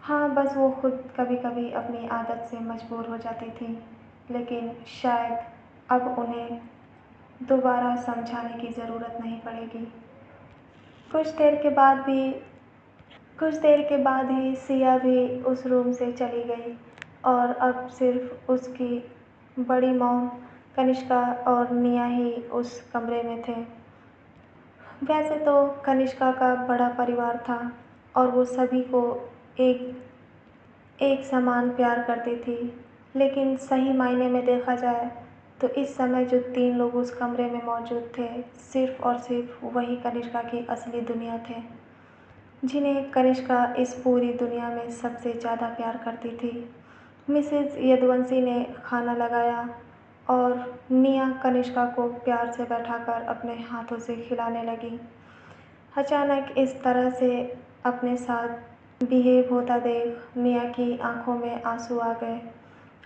हाँ, बस वो खुद कभी कभी अपनी आदत से मजबूर हो जाती थी, लेकिन शायद अब उन्हें दोबारा समझाने की ज़रूरत नहीं पड़ेगी। कुछ देर के बाद भी कुछ देर के बाद ही सिया भी उस रूम से चली गई और अब सिर्फ उसकी बड़ी मॉम कनिष्का और निया ही उस कमरे में थे। वैसे तो कनिष्का का बड़ा परिवार था और वो सभी को एक एक समान प्यार करती थी, लेकिन सही मायने में देखा जाए तो इस समय जो 3 लोग उस कमरे में मौजूद थे, सिर्फ और सिर्फ वही कनिष्का की असली दुनिया थे, जिन्हें कनिष्का इस पूरी दुनिया में सबसे ज़्यादा प्यार करती थी। मिसेज़ यदुवंशी ने खाना लगाया और निया कनिष्का को प्यार से बैठाकर अपने हाथों से खिलाने लगी। अचानक इस तरह से अपने साथ बिहेव होता देख निया की आंखों में आंसू आ गए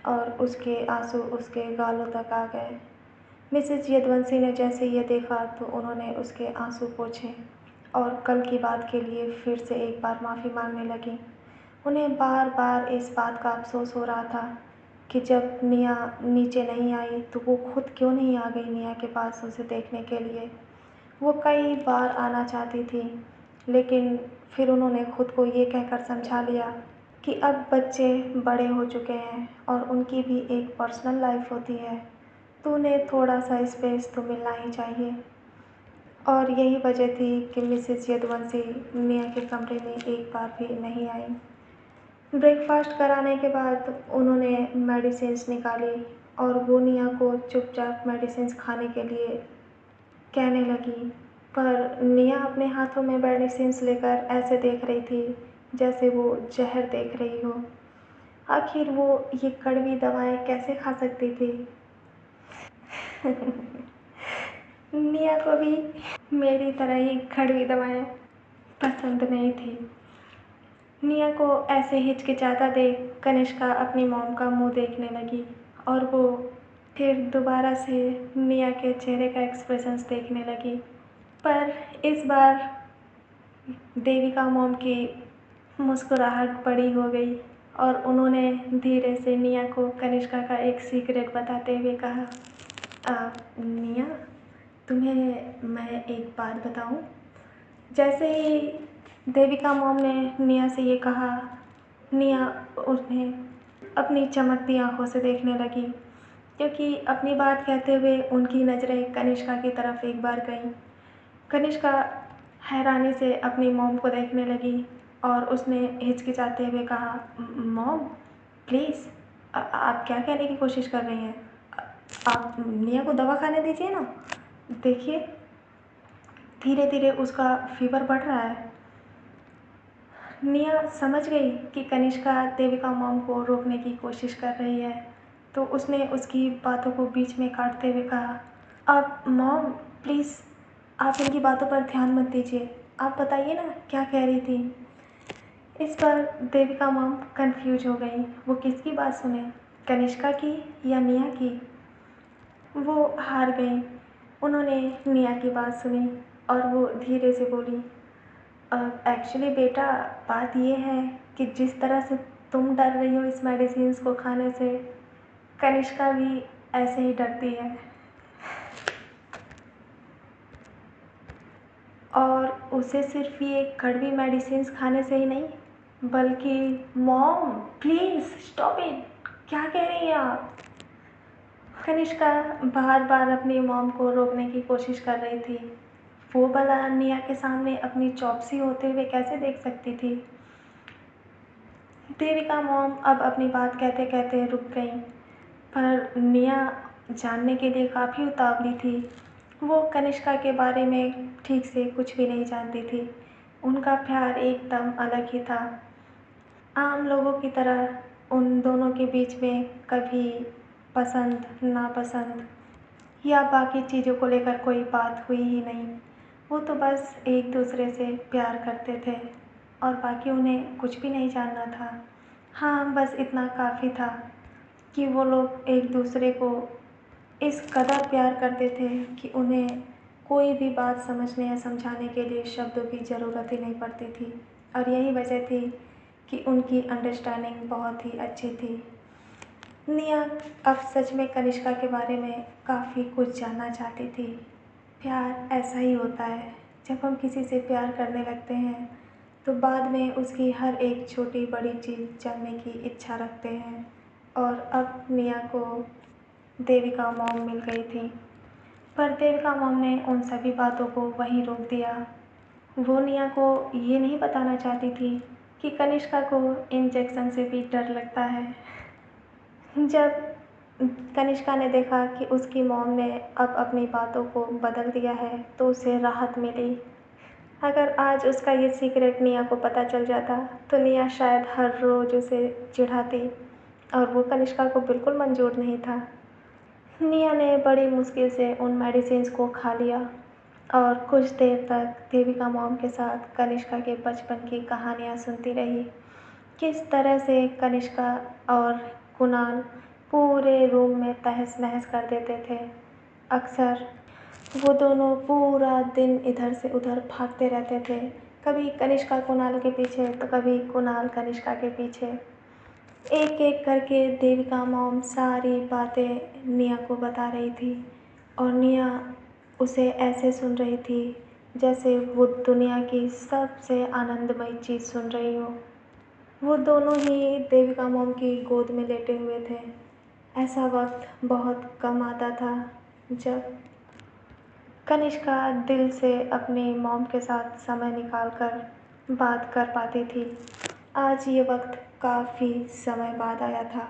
और उसके आंसू उसके गालों तक आ गए। मिसेज यदुवंशी ने जैसे ये देखा तो उन्होंने उसके आंसू पोंछे और कल की बात के लिए फिर से एक बार माफ़ी मांगने लगी। उन्हें बार बार इस बात का अफसोस हो रहा था कि जब निया नीचे नहीं आई तो वो खुद क्यों नहीं आ गई निया के पास उसे देखने के लिए। वो कई बार आना चाहती थी, लेकिन फिर उन्होंने खुद को ये कहकर समझा लिया कि अब बच्चे बड़े हो चुके हैं और उनकी भी एक पर्सनल लाइफ होती है, तो उन्हें थोड़ा सा स्पेस तो मिलना ही चाहिए। और यही वजह थी कि मिसेस यदुवंशी निया के कमरे में एक बार भी नहीं आई। ब्रेकफास्ट कराने के बाद उन्होंने मेडिसिन्स निकाली और वो निया को चुपचाप मेडिसिन्स खाने के लिए कहने लगी, पर निया अपने हाथों में मेडिसिन्स लेकर ऐसे देख रही थी जैसे वो जहर देख रही हो। आखिर वो ये कड़वी दवाएं कैसे खा सकती थी। निया को भी मेरी तरह ही कड़वी दवाएं पसंद नहीं थी। निया को ऐसे हिचकिचाता देख कनिष्का अपनी मॉम का मुंह देखने लगी और वो फिर दोबारा से निया के चेहरे का एक्सप्रेशंस देखने लगी। पर इस बार देविका मॉम की मुस्कुराहट बड़ी हो गई और उन्होंने धीरे से निया को कनिष्का का एक सीक्रेट बताते हुए कहा, निया, तुम्हें मैं एक बात बताऊं? जैसे ही देविका मॉम ने निया से ये कहा, निया उन्हें अपनी चमकती आंखों से देखने लगी, क्योंकि अपनी बात कहते हुए उनकी नज़रें कनिष्का की तरफ एक बार गईं। कनिष्का हैरानी से अपनी मॉम को देखने लगी और उसने हिचकिचाते हुए कहा, मॉम प्लीज़, आप क्या कहने की कोशिश कर रही हैं? आप निया को दवा खाने दीजिए ना। देखिए धीरे धीरे उसका फीवर बढ़ रहा है। निया समझ गई कि कनिष्का देविका मॉम को रोकने की कोशिश कर रही है, तो उसने उसकी बातों को बीच में काटते हुए कहा, अब मॉम प्लीज़, आप इनकी बातों पर ध्यान मत दीजिए, आप बताइए ना क्या कह रही थी। इस पर देविका मॉम कंफ्यूज हो गई, वो किसकी बात सुने, कनिष्का की या निया की। वो हार गई। उन्होंने निया की बात सुनी और वो धीरे से बोली, एक्चुअली बेटा, बात ये है कि जिस तरह से तुम डर रही हो इस मेडिसिन्स को खाने से, कनिष्का भी ऐसे ही डरती है। और उसे सिर्फ ये कड़वी मेडिसिन्स खाने से ही नहीं, बल्कि मॉम प्लीज़ स्टॉप इट, क्या कह रही हैं आप? कनिष्का बार बार अपनी मॉम को रोकने की कोशिश कर रही थी। वो भला निया के सामने अपनी चॉप्सी होते हुए कैसे देख सकती थी। देविका मॉम अब अपनी बात कहते कहते रुक गई, पर निया जानने के लिए काफ़ी उतावली थी। वो कनिष्का के बारे में ठीक से कुछ भी नहीं जानती थी। उनका प्यार एकदम अलग ही था। आम लोगों की तरह उन दोनों के बीच में कभी पसंद नापसंद या बाकी चीज़ों को लेकर कोई बात हुई ही नहीं। वो तो बस एक दूसरे से प्यार करते थे और बाकी उन्हें कुछ भी नहीं जानना था। हाँ, बस इतना काफ़ी था कि वो लोग एक दूसरे को इस कदर प्यार करते थे कि उन्हें कोई भी बात समझने या समझाने के लिए शब्दों की ज़रूरत ही नहीं पड़ती थी। और यही वजह थी कि उनकी अंडरस्टैंडिंग बहुत ही अच्छी थी। निया अब सच में कनिष्का के बारे में काफ़ी कुछ जानना चाहती थी। प्यार ऐसा ही होता है, जब हम किसी से प्यार करने लगते हैं तो बाद में उसकी हर एक छोटी बड़ी चीज़ जानने की इच्छा रखते हैं। और अब निया को देविका मॉम मिल गई थी, पर देविका मॉम ने उन सभी बातों को वहीं रोक दिया। वो निया को ये नहीं बताना चाहती थी कि कनिष्का को इंजेक्शन से भी डर लगता है। जब कनिष्का ने देखा कि उसकी मॉम ने अब अपनी बातों को बदल दिया है तो उसे राहत मिली। अगर आज उसका ये सीक्रेट निया को पता चल जाता तो निया शायद हर रोज़ उसे चिढ़ाती और वो कनिष्का को बिल्कुल मंजूर नहीं था। निया ने बड़ी मुश्किल से उन मेडिसिन्स को खा लिया और कुछ देर तक देविका मॉम के साथ कनिष्का के बचपन की कहानियाँ सुनती रही। किस तरह से कनिष्का और कुणाल पूरे रूम में तहस-नहस कर देते थे। अक्सर वो दोनों पूरा दिन इधर से उधर भागते रहते थे, कभी कनिष्का कुणाल के पीछे तो कभी कुणाल कनिष्का के पीछे। एक-एक करके देविका मॉम सारी बातें निया को बता रही थी और निया उसे ऐसे सुन रही थी जैसे वो दुनिया की सबसे आनंदमयी चीज़ सुन रही हो। वो दोनों ही देविका मॉम की गोद में लेटे हुए थे। ऐसा वक़्त बहुत कम आता था जब कनिष्का दिल से अपनी मॉम के साथ समय निकाल कर बात कर पाती थी। आज ये वक़्त काफ़ी समय बाद आया था।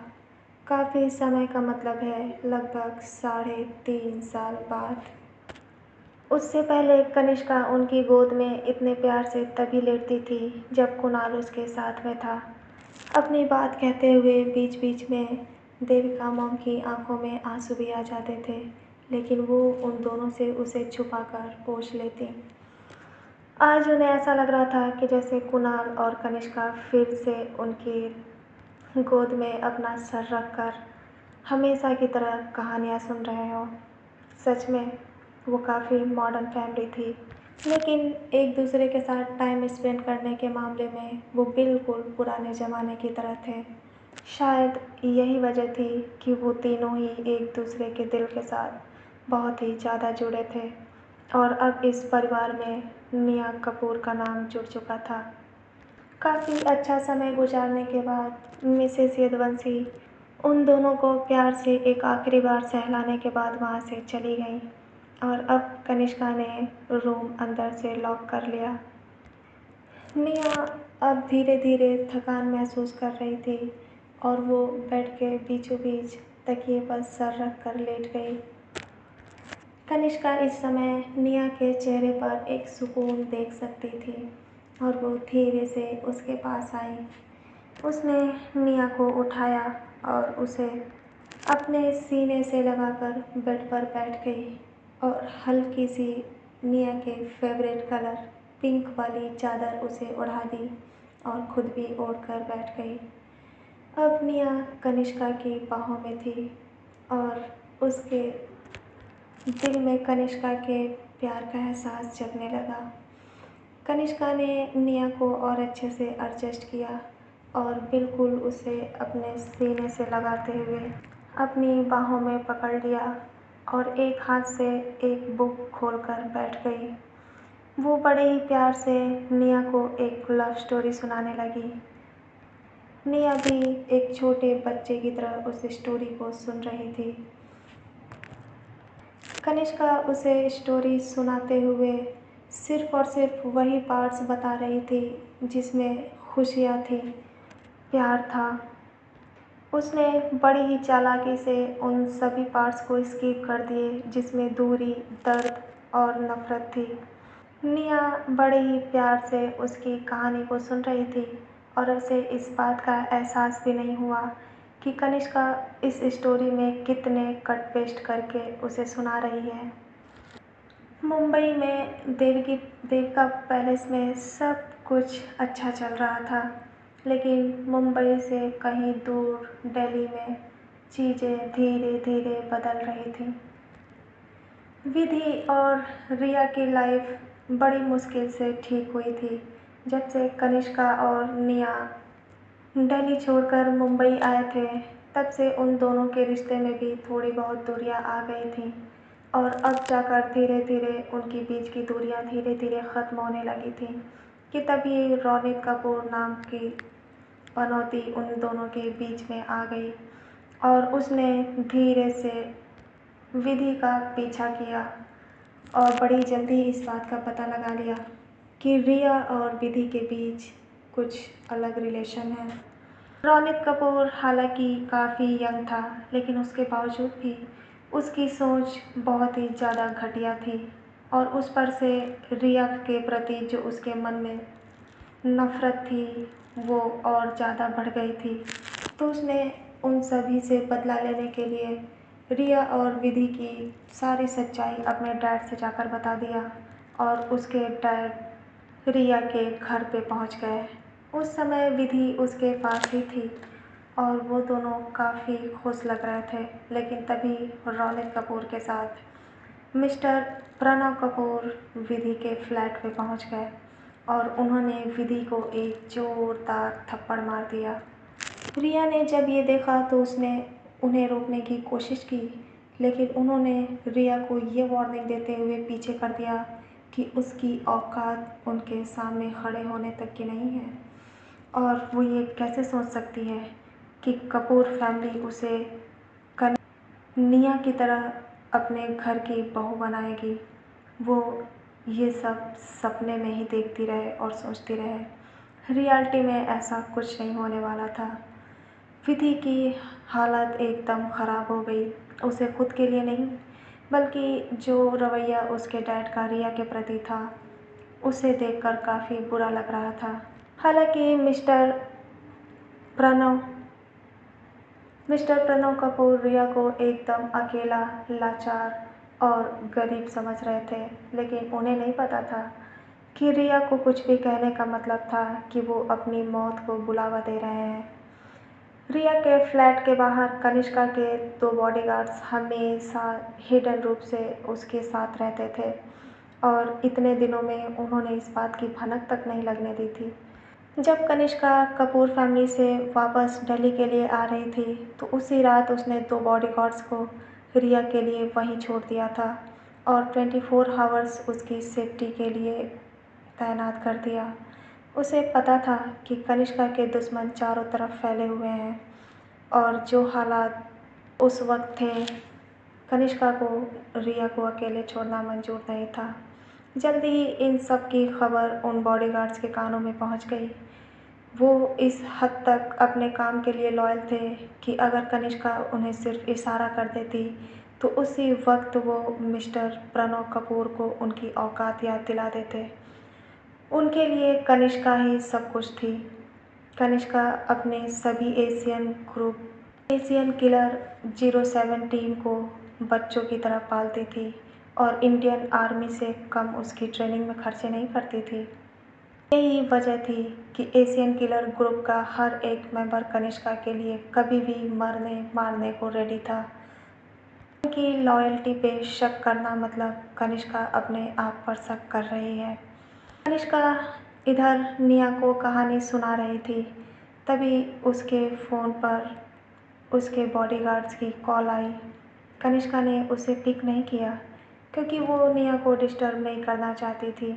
काफ़ी समय का मतलब है लगभग 3.5 साल बाद। उससे पहले कनिष्का उनकी गोद में इतने प्यार से तभी लेटती थी जब कुणाल उसके साथ में था। अपनी बात कहते हुए बीच-बीच में देविका मॉम की आँखों में आँसू भी आ जाते थे, लेकिन वो उन दोनों से उसे छुपाकर पोंछ लेतीं। आज उन्हें ऐसा लग रहा था कि जैसे कुणाल और कनिष्का फिर से उनकी गोद में अपना सर रखकर हमेशा की तरह कहानियाँ सुन रहे हों। सच में वो काफ़ी मॉडर्न फैमिली थी, लेकिन एक-दूसरे के साथ टाइम स्पेंड करने के मामले में वो बिल्कुल पुराने ज़माने की तरह थे। शायद यही वजह थी कि वो तीनों ही एक-दूसरे के दिल के साथ बहुत ही ज़्यादा जुड़े थे और अब इस परिवार में निया कपूर का नाम जुड़ चुका था। काफ़ी अच्छा समय गुजारने के बाद मिसेस यदुवंशी उन दोनों को प्यार से एक आखिरी बार सहलाने के बाद वहाँ से चली गईं और अब कनिष्का ने रूम अंदर से लॉक कर लिया। निया अब धीरे-धीरे थकान महसूस कर रही थी और वो बेड के बीचों-बीच तकिए पर सर रख कर लेट गई। कनिष्का इस समय निया के चेहरे पर एक सुकून देख सकती थी और वो धीरे से उसके पास आई। उसने निया को उठाया और उसे अपने सीने से लगाकर बेड पर बैठ गई और हल्की सी निया के फेवरेट कलर पिंक वाली चादर उसे ओढ़ा दी और खुद भी ओढ़ कर बैठ गई। अब निया कनिष्का की बाहों में थी और उसके दिल में कनिष्का के प्यार का एहसास जगने लगा। कनिष्का ने निया को और अच्छे से एडजस्ट किया और बिल्कुल उसे अपने सीने से लगाते हुए अपनी बाहों में पकड़ लिया और एक हाथ से एक बुक खोलकर बैठ गई। वो बड़े ही प्यार से निया को एक लव स्टोरी सुनाने लगी। निया भी एक छोटे बच्चे की तरह उस स्टोरी को सुन रही थी। कनिष्का उसे स्टोरी सुनाते हुए सिर्फ़ और सिर्फ़ वही पार्ट्स बता रही थी जिसमें खुशियाँ थीं, प्यार था। उसने बड़ी ही चालाकी से उन सभी पार्ट्स को स्किप कर दिए जिसमें दूरी, दर्द और नफ़रत थी। निया बड़े ही प्यार से उसकी कहानी को सुन रही थी और उसे इस बात का एहसास भी नहीं हुआ कि कनिष्का इस स्टोरी में कितने कट पेस्ट करके उसे सुना रही है। मुंबई में देविका पैलेस में सब कुछ अच्छा चल रहा था, लेकिन मुंबई से कहीं दूर दिल्ली में चीज़ें धीरे-धीरे बदल रही थीं। विधि और रिया की लाइफ बड़ी मुश्किल से ठीक हुई थी जब से कनिष्का और निया दिल्ली छोड़कर मुंबई आए थे। तब से उन दोनों के रिश्ते में भी थोड़ी बहुत दूरियां आ गई थीं और अब जाकर धीरे-धीरे उनके बीच की दूरियां धीरे-धीरे ख़त्म होने लगी थीं कि तभी रौनित कपूर नाम की पनौती उन दोनों के बीच में आ गई और उसने धीरे से विधि का पीछा किया और बड़ी जल्दी इस बात का पता लगा लिया कि रिया और विधि के बीच कुछ अलग रिलेशन है। रौनित कपूर हालांकि काफ़ी यंग था, लेकिन उसके बावजूद भी उसकी सोच बहुत ही ज़्यादा घटिया थी और उस पर से रिया के प्रति जो उसके मन में नफ़रत थी वो और ज़्यादा बढ़ गई थी। तो उसने उन सभी से बदला लेने के लिए रिया और विधि की सारी सच्चाई अपने डैड से जाकर बता दिया और उसके डैड रिया के घर पे पहुंच गए। उस समय विधि उसके पास ही थी और वो दोनों काफ़ी खुश लग रहे थे। लेकिन तभी रौनक कपूर के साथ मिस्टर प्रणव कपूर विधि के फ्लैट पे पहुंच गए और उन्होंने विधि को एक ज़ोरदार थप्पड़ मार दिया। रिया ने जब ये देखा तो उसने उन्हें रोकने की कोशिश की, लेकिन उन्होंने रिया को ये वार्निंग देते हुए पीछे कर दिया कि उसकी औकात उनके सामने खड़े होने तक की नहीं है और वो ये कैसे सोच सकती है कि कपूर फैमिली उसे कन्हैया की तरह अपने घर की बहू बनाएगी। वो ये सब सपने में ही देखती रहे और सोचती रहे। रियलिटी में ऐसा कुछ नहीं होने वाला था। विधि की हालत एकदम ख़राब हो गई। उसे खुद के लिए नहीं, बल्कि जो रवैया उसके डैड का रिया के प्रति था, उसे देखकर काफ़ी बुरा लग रहा था। हालांकि प्रणव मिस्टर प्रणव कपूर रिया को एकदम अकेला, लाचार और गरीब समझ रहे थे, लेकिन उन्हें नहीं पता था कि रिया को कुछ भी कहने का मतलब था कि वो अपनी मौत को बुलावा दे रहे हैं। रिया के फ्लैट के बाहर कनिष्का के 2 बॉडीगार्ड्स हमेशा हिडन रूप से उसके साथ रहते थे और इतने दिनों में उन्होंने इस बात की भनक तक नहीं लगने दी थी। जब कनिष्का कपूर फैमिली से वापस दिल्ली के लिए आ रही थी तो उसी रात उसने 2 बॉडीगार्ड्स को रिया के लिए वहीं छोड़ दिया था और 24 आवर्स उसकी सेफ्टी के लिए तैनात कर दिया। उसे पता था कि कनिष्का के दुश्मन चारों तरफ फैले हुए हैं और जो हालात उस वक्त थे, कनिष्का को रिया को अकेले छोड़ना मंजूर नहीं था। जल्दी ही इन सब की खबर उन बॉडीगार्ड्स के कानों में पहुंच गई। वो इस हद तक अपने काम के लिए लॉयल थे कि अगर कनिष्का उन्हें सिर्फ इशारा कर देती तो उसी वक्त वो मिस्टर प्रणव कपूर को उनकी औकात याद दिला देते। उनके लिए कनिष्का ही सब कुछ थी। कनिष्का अपने सभी एशियन किलर 07 टीम को बच्चों की तरह पालती थी और इंडियन आर्मी से कम उसकी ट्रेनिंग में खर्चे नहीं करती थी। यही वजह थी कि एशियन किलर ग्रुप का हर एक मेंबर कनिष्का के लिए कभी भी मरने मारने को रेडी था। उनकी लॉयल्टी पे शक करना मतलब कनिष्का अपने आप पर शक कर रही है। कनिष्का इधर निया को कहानी सुना रही थी, तभी उसके फ़ोन पर उसके बॉडीगार्ड्स की कॉल आई। कनिष्का ने उसे पिक नहीं किया क्योंकि वो निया को डिस्टर्ब नहीं करना चाहती थी,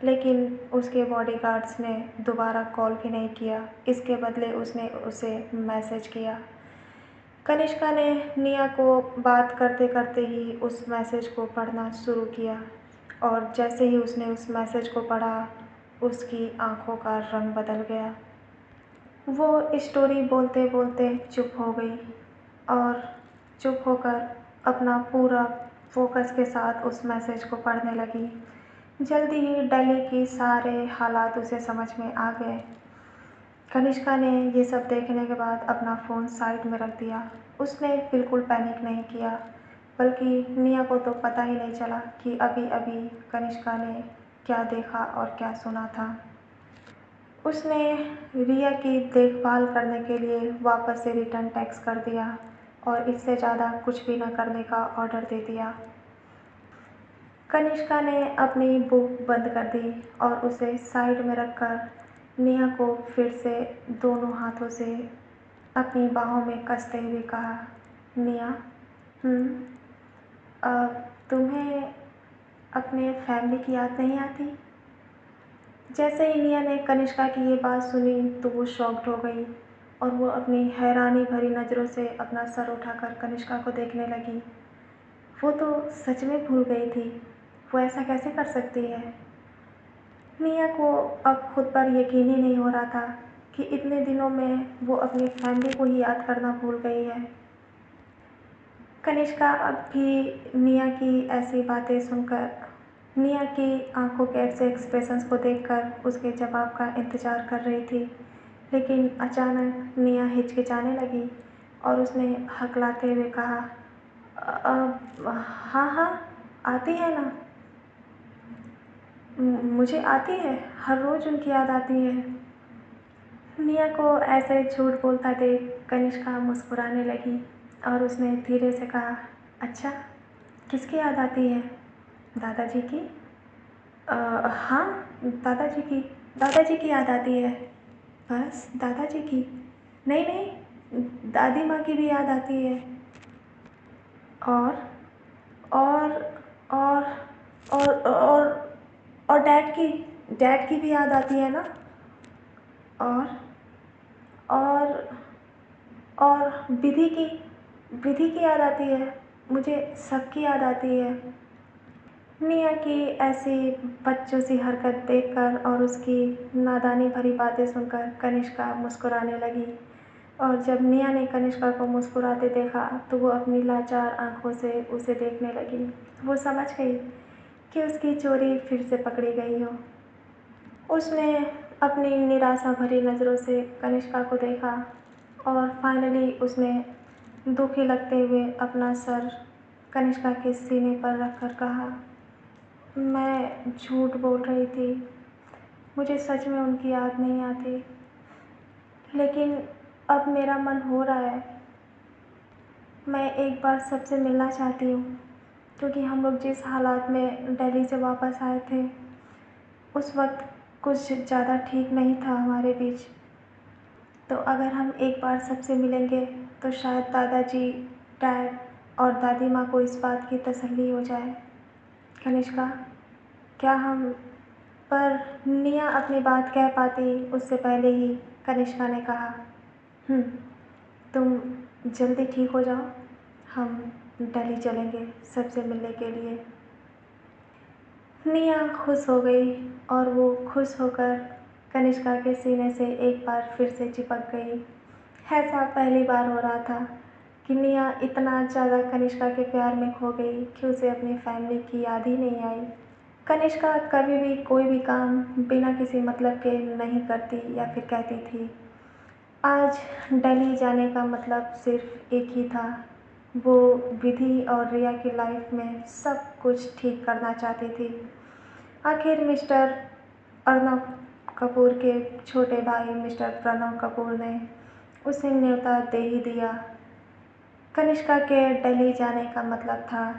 लेकिन उसके बॉडीगार्ड्स ने दोबारा कॉल भी नहीं किया। इसके बदले उसने उसे मैसेज किया। कनिष्का ने निया को बात करते करते ही उस मैसेज को पढ़ना शुरू किया और जैसे ही उसने उस मैसेज को पढ़ा, उसकी आंखों का रंग बदल गया। वो स्टोरी बोलते बोलते चुप हो गई और चुप होकर अपना पूरा फोकस के साथ उस मैसेज को पढ़ने लगी। जल्दी ही दिल्ली की सारे हालात उसे समझ में आ गए। कनिष्का ने ये सब देखने के बाद अपना फ़ोन साइड में रख दिया। उसने बिल्कुल पैनिक नहीं किया, बल्कि निया को तो पता ही नहीं चला कि अभी-अभी कनिष्का ने क्या देखा और क्या सुना था। उसने रिया की देखभाल करने के लिए वापस से रिटर्न टेक्स्ट कर दिया और इससे ज़्यादा कुछ भी न करने का ऑर्डर दे दिया। कनिष्का ने अपनी बुक बंद कर दी और उसे साइड में रखकर निया को फिर से दोनों हाथों से अपनी बाहों में कसते हुए कहा, निया, तुम्हें अपने फैमिली की याद नहीं आती? जैसे ही निया ने कनिष्का की ये बात सुनी तो वो शॉक्ड हो गई और वो अपनी हैरानी भरी नज़रों से अपना सर उठाकर कनिष्का को देखने लगी। वो तो सच में भूल गई थी। वो ऐसा कैसे कर सकती है? निया को अब खुद पर यकीन ही नहीं हो रहा था कि इतने दिनों में वो अपनी फैमिली को ही याद करना भूल गई है। कनिष्का अब भी निया की ऐसी बातें सुनकर, निया की आंखों के ऐसे एक्सप्रेशंस को देखकर उसके जवाब का इंतज़ार कर रही थी, लेकिन अचानक निया हिचकिचाने लगी और उसने हकलाते हुए कहा, हाँ हाँ, आती है ना। मुझे आती है, हर रोज़ उनकी याद आती है। निया को ऐसे झूठ बोलता देख कनिष्का मुस्कुराने लगी और उसने धीरे से कहा, अच्छा, किसकी याद आती है? दादाजी की? हाँ, दादाजी की। दादाजी की याद आती है। बस दादाजी की? नहीं नहीं, दादी माँ की भी याद आती है। और और और और और डैड की भी याद आती है ना? और और और विधि की याद आती है। मुझे सबकी याद आती है। मिया की ऐसी बच्चों सी हरकत देखकर और उसकी नादानी भरी बातें सुनकर कनिष्का मुस्कुराने लगी। और जब मिया ने कनिष्का को मुस्कुराते देखा तो वो अपनी लाचार आंखों से उसे देखने लगी। वो समझ गई कि उसकी चोरी फिर से पकड़ी गई हो। उसने अपनी निराशा भरी नज़रों से कनिष्का को देखा और फाइनली उसने दुखी लगते हुए अपना सर कनिष्का के सीने पर रखकर कहा, मैं झूठ बोल रही थी। मुझे सच में उनकी याद नहीं आती, लेकिन अब मेरा मन हो रहा है। मैं एक बार सबसे मिलना चाहती हूँ, क्योंकि हम लोग जिस हालात में दिल्ली से वापस आए थे उस वक्त कुछ ज़्यादा ठीक नहीं था हमारे बीच। तो अगर हम एक बार सबसे मिलेंगे तो शायद दादाजी, डैड और दादी माँ को इस बात की तसल्ली हो जाए। कनिष्का, क्या हम पर निया अपनी बात कह पाती उससे पहले ही कनिष्का ने कहा, तुम जल्दी ठीक हो जाओ, हम दिल्ली चलेंगे सबसे मिलने के लिए। निया खुश हो गई और वो खुश होकर कनिष्का के सीने से एक बार फिर से चिपक गई। ऐसा पहली बार हो रहा था कि निया इतना ज़्यादा कनिष्का के प्यार में खो गई कि उसे अपनी फैमिली की याद ही नहीं आई। कनिष्का कभी भी कोई भी काम बिना किसी मतलब के नहीं करती या फिर कहती थी। आज दिल्ली जाने का मतलब सिर्फ एक ही था, वो विधि और रिया की लाइफ में सब कुछ ठीक करना चाहती थी। आखिर मिस्टर अर्नब कपूर के छोटे भाई मिस्टर प्रणव कपूर ने उसे न्योता दे ही दिया। कनिष्का के दिल्ली जाने का मतलब था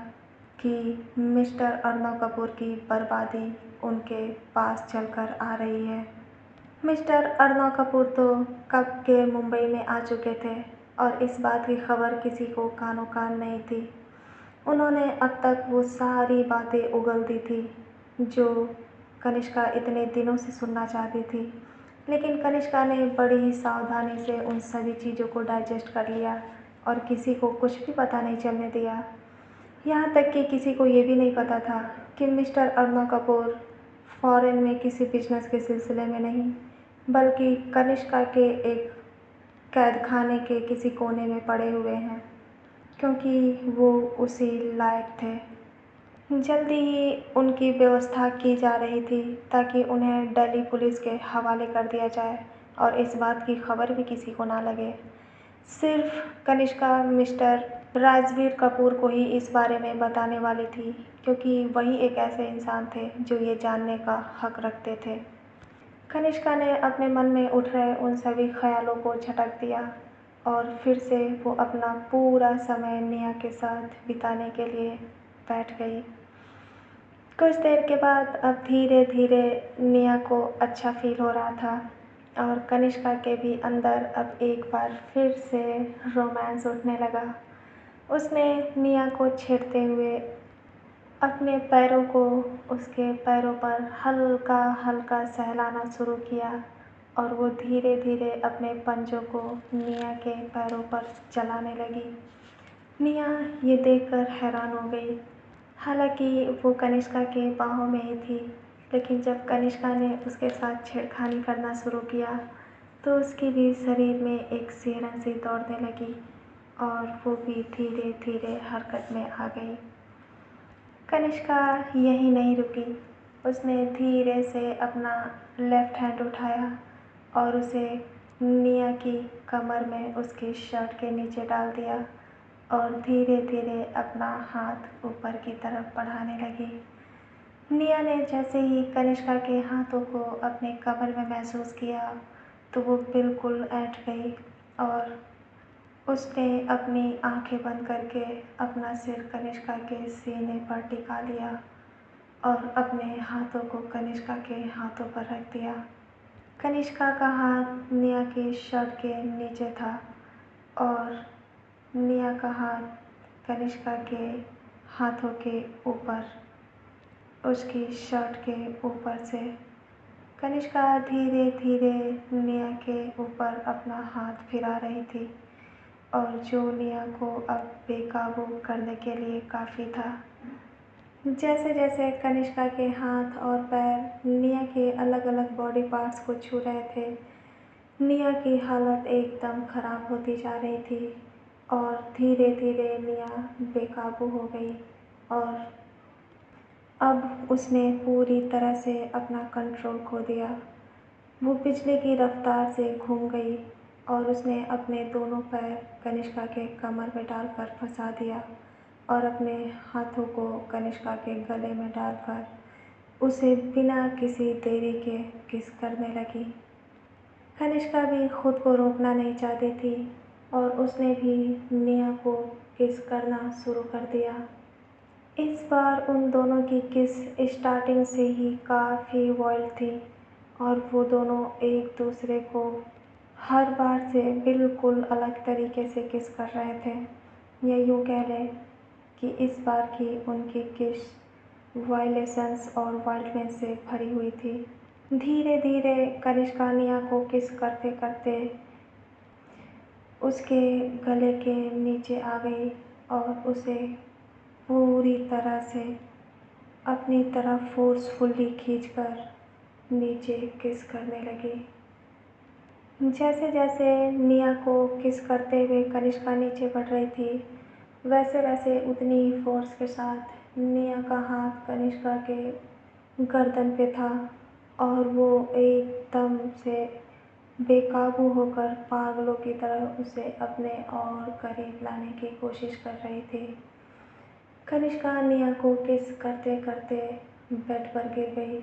कि मिस्टर अर्नब कपूर की बर्बादी उनके पास चलकर आ रही है। मिस्टर अर्नब कपूर तो कब के मुंबई में आ चुके थे और इस बात की खबर किसी को कानो कान नहीं थी। उन्होंने अब तक वो सारी बातें उगल दी थी जो कनिष्का इतने दिनों से सुनना चाहती थी, लेकिन कनिष्का ने बड़ी ही सावधानी से उन सभी चीज़ों को डाइजेस्ट कर लिया और किसी को कुछ भी पता नहीं चलने दिया। यहाँ तक कि किसी को ये भी नहीं पता था कि मिस्टर अर्नब कपूर फॉरेन में किसी बिजनेस के सिलसिले में नहीं, बल्कि कनिष्का के एक कैद खाने के किसी कोने में पड़े हुए हैं, क्योंकि वो उसी लायक थे। जल्दी ही उनकी व्यवस्था की जा रही थी ताकि उन्हें दिल्ली पुलिस के हवाले कर दिया जाए और इस बात की खबर भी किसी को ना लगे। सिर्फ कनिष्का मिस्टर राजवीर कपूर को ही इस बारे में बताने वाली थी, क्योंकि वही एक ऐसे इंसान थे जो ये जानने का हक रखते थे। कनिष्का ने अपने मन में उठ रहे उन सभी ख्यालों को झटक दिया और फिर से वो अपना पूरा समय निया के साथ बिताने के लिए बैठ गई। कुछ देर के बाद अब धीरे धीरे निया को अच्छा फील हो रहा था और कनिष्का के भी अंदर अब एक बार फिर से रोमांस उठने लगा। उसने निया को छेड़ते हुए अपने पैरों को उसके पैरों पर हल्का हल्का सहलाना शुरू किया और वो धीरे धीरे अपने पंजों को निया के पैरों पर चलाने लगी। निया ये देखकर हैरान हो गई। हालांकि वो कनिष्का के बाहों में ही थी, लेकिन जब कनिष्का ने उसके साथ छेड़खानी करना शुरू किया तो उसकी भी शरीर में एक सिहरन सी दौड़ने लगी और वो भी धीरे धीरे हरकत में आ गई। कनिष्का यहीं नहीं रुकी। उसने धीरे से अपना लेफ्ट हैंड उठाया और उसे निया की कमर में उसकी शर्ट के नीचे डाल दिया और धीरे धीरे अपना हाथ ऊपर की तरफ बढ़ाने लगी। निया ने जैसे ही कनिष्का के हाथों को अपने कमर में महसूस किया तो वो बिल्कुल ऐंठ गई और उसने अपनी आंखें बंद करके अपना सिर कनिष्का के सीने पर टिका लिया और अपने हाथों को कनिष्का के हाथों पर रख दिया। कनिष्का का हाथ निया की शर्ट के नीचे था और निया का हाथ कनिष्का के हाथों के ऊपर, उसकी शर्ट के ऊपर से। कनिष्का धीरे धीरे निया के ऊपर अपना हाथ फिरा रही थी और जो निया को अब बेकाबू करने के लिए काफ़ी था। जैसे जैसे कनिष्का के हाथ और पैर निया के अलग अलग बॉडी पार्ट्स को छू रहे थे, निया की हालत एकदम ख़राब होती जा रही थी और धीरे धीरे निया बेकाबू हो गई और अब उसने पूरी तरह से अपना कंट्रोल खो दिया। वो बिजली की रफ्तार से घूम गई और उसने अपने दोनों पैर कनिष्का के कमर में डालकर फंसा दिया और अपने हाथों को कनिष्का के गले में डालकर उसे बिना किसी देरी के किस करने लगी। कनिष्का भी खुद को रोकना नहीं चाहती थी और उसने भी निया को किस करना शुरू कर दिया। इस बार उन दोनों की किस स्टार्टिंग से ही काफ़ी वाइल्ड थी और वो दोनों एक दूसरे को हर बार से बिल्कुल अलग तरीके से किस कर रहे थे। या यूँ कह लें कि इस बार की उनकी किस वायलेशंस और वाइल्डनेस से भरी हुई थी। धीरे धीरे कनिष्का निया को किस करते करते उसके गले के नीचे आ गई और उसे पूरी तरह से अपनी तरफ फोर्सफुली खींचकर नीचे किस करने लगी। जैसे जैसे निया को किस करते हुए कनिष्का नीचे बढ़ रही थी, वैसे वैसे उतनी ही फोर्स के साथ निया का हाथ कनिष्का के गर्दन पे था और वो एकदम से बेकाबू होकर पागलों की तरह उसे अपने और करीब लाने की कोशिश कर रही थी। कनिष्का निया को किस करते करते बेड पर गिर गई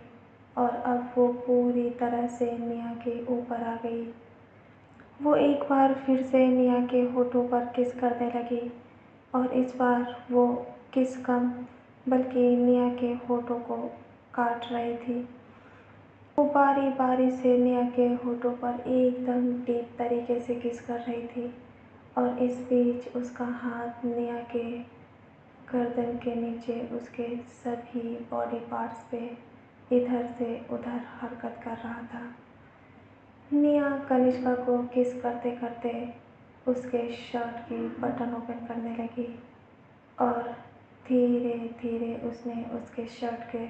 और अब वो पूरी तरह से निया के ऊपर आ गई। वो एक बार फिर से निया के होठों पर किस करने लगी और इस बार वो किस कम बल्कि निया के होठों को काट रही थी। वो बारी बारी से निया के होठों पर एकदम डीप तरीके से किस कर रही थी और इस बीच उसका हाथ निया के गर्दन के नीचे उसके सभी बॉडी पार्ट्स पे इधर से उधर हरकत कर रहा था। निया कनिष्का को किस करते करते उसके शर्ट की बटन ओपन करने लगी और धीरे धीरे उसने उसके शर्ट के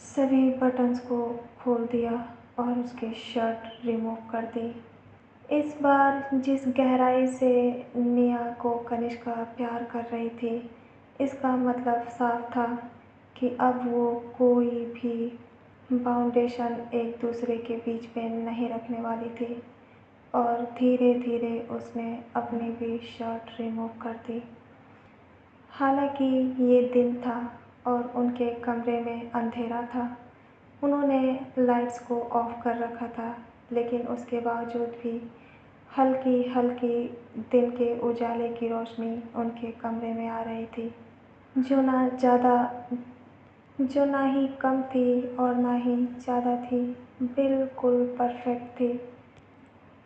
सभी बटन्स को खोल दिया और उसकी शर्ट रिमूव कर दी। इस बार जिस गहराई से निया को कनिष्का प्यार कर रही थी, इसका मतलब साफ था कि अब वो कोई भी बाउंडेशन एक दूसरे के बीच में नहीं रखने वाली थी और धीरे धीरे उसने अपनी भी शर्ट रिमूव कर दी। हालांकि ये दिन था और उनके कमरे में अंधेरा था। उन्होंने लाइट्स को ऑफ कर रखा था, लेकिन उसके बावजूद भी हल्की हल्की दिन के उजाले की रोशनी उनके कमरे में आ रही थी, जो ना ही कम थी और ना ही ज़्यादा थी, बिल्कुल परफेक्ट थी।